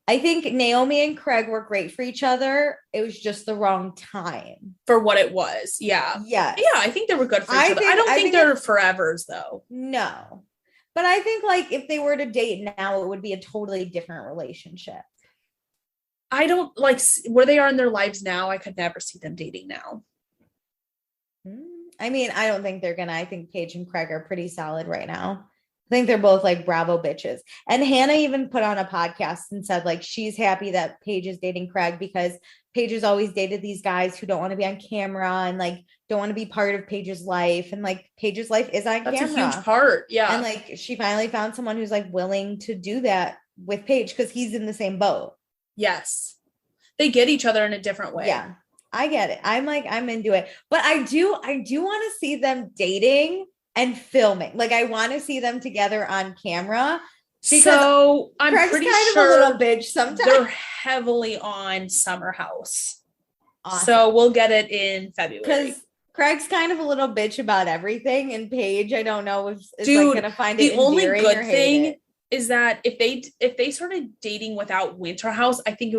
I think Naomi and Craig were great for each other. It was just the wrong time. For what it was. Yeah. Yeah. Yeah, I think they were good for each other. I don't think they're forevers, though. No. But I think, like, if they were to date now, it would be a totally different relationship. I don't, like, where they are in their lives now, I could never see them dating now. I mean, I don't think they're going to. I think Paige and Craig are pretty solid right now. I think they're both like Bravo bitches. And Hannah even put on a podcast and said like she's happy that Paige is dating Craig because Paige has always dated these guys who don't want to be on camera and like don't want to be part of Paige's life. And like Paige's life is on camera. That's a huge part. Yeah. And like she finally found someone who's like willing to do that with Paige because he's in the same boat. Yes. They get each other in a different way. Yeah. I get it. I'm into it. But I do want to see them dating and filming. Like I want to see them together on camera. So I'm Craig's pretty kind sure of a little bitch sometimes. They're heavily on Summer House. Awesome. So we'll get it in February. Because Craig's kind of a little bitch about everything. And Paige, I don't know if is like gonna find it. The only good thing is that if they started dating without Winter House, I think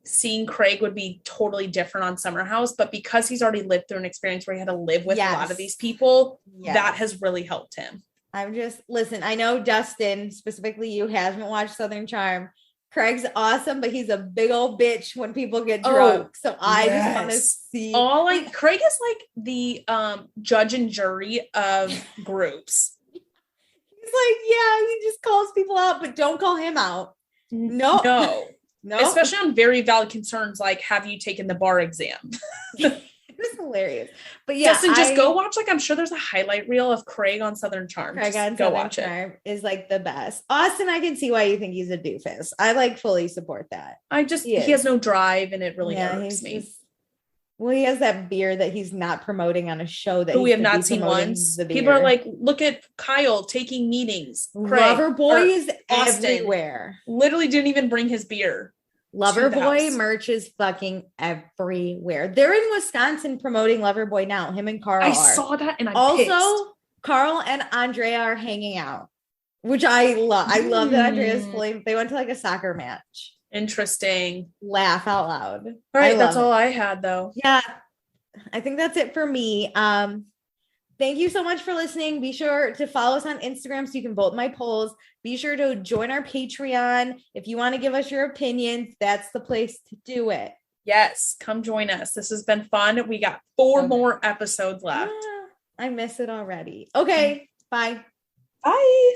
seeing Craig would be totally different on Summer House. But because he's already lived through an experience where he had to live with a lot of these people, that has really helped him. Listen, I know Dustin, specifically you, hasn't watched Southern Charm. Craig's awesome, but he's a big old bitch when people get drunk. So I just want to see. Craig is like the judge and jury of groups. He's like, yeah, he just calls people out, but don't call him out. No. Especially on very valid concerns like, have you taken the bar exam? It was hilarious. But yeah, Justin, just go watch. Like, I'm sure there's a highlight reel of Craig on Southern Charm. Craig on Southern Charm is like the best. Austin, I can see why you think he's a doofus. I like fully support that. He has no drive, and it really irks me. He has that beer that he's not promoting on a show that we have not seen once. People are like, look at Kyle taking meetings. Loverboy is everywhere. Literally didn't even bring his beer. Loverboy merch is fucking everywhere. They're in Wisconsin promoting Loverboy now. Him and Carl I saw that and I'm also pissed. Carl and Andrea are hanging out, which I love. I love that Andrea's fully. They went to like a soccer match. Interesting. Laugh out loud. All right, that's all I had though. Yeah, I think that's it for me. Thank you so much for listening. Be sure to follow us on Instagram so you can vote in my polls. Be sure to join our Patreon. If you want to give us your opinions, that's the place to do it. Yes, come join us. This has been fun. We got 4 more episodes left. I miss it already. Okay, bye. Bye.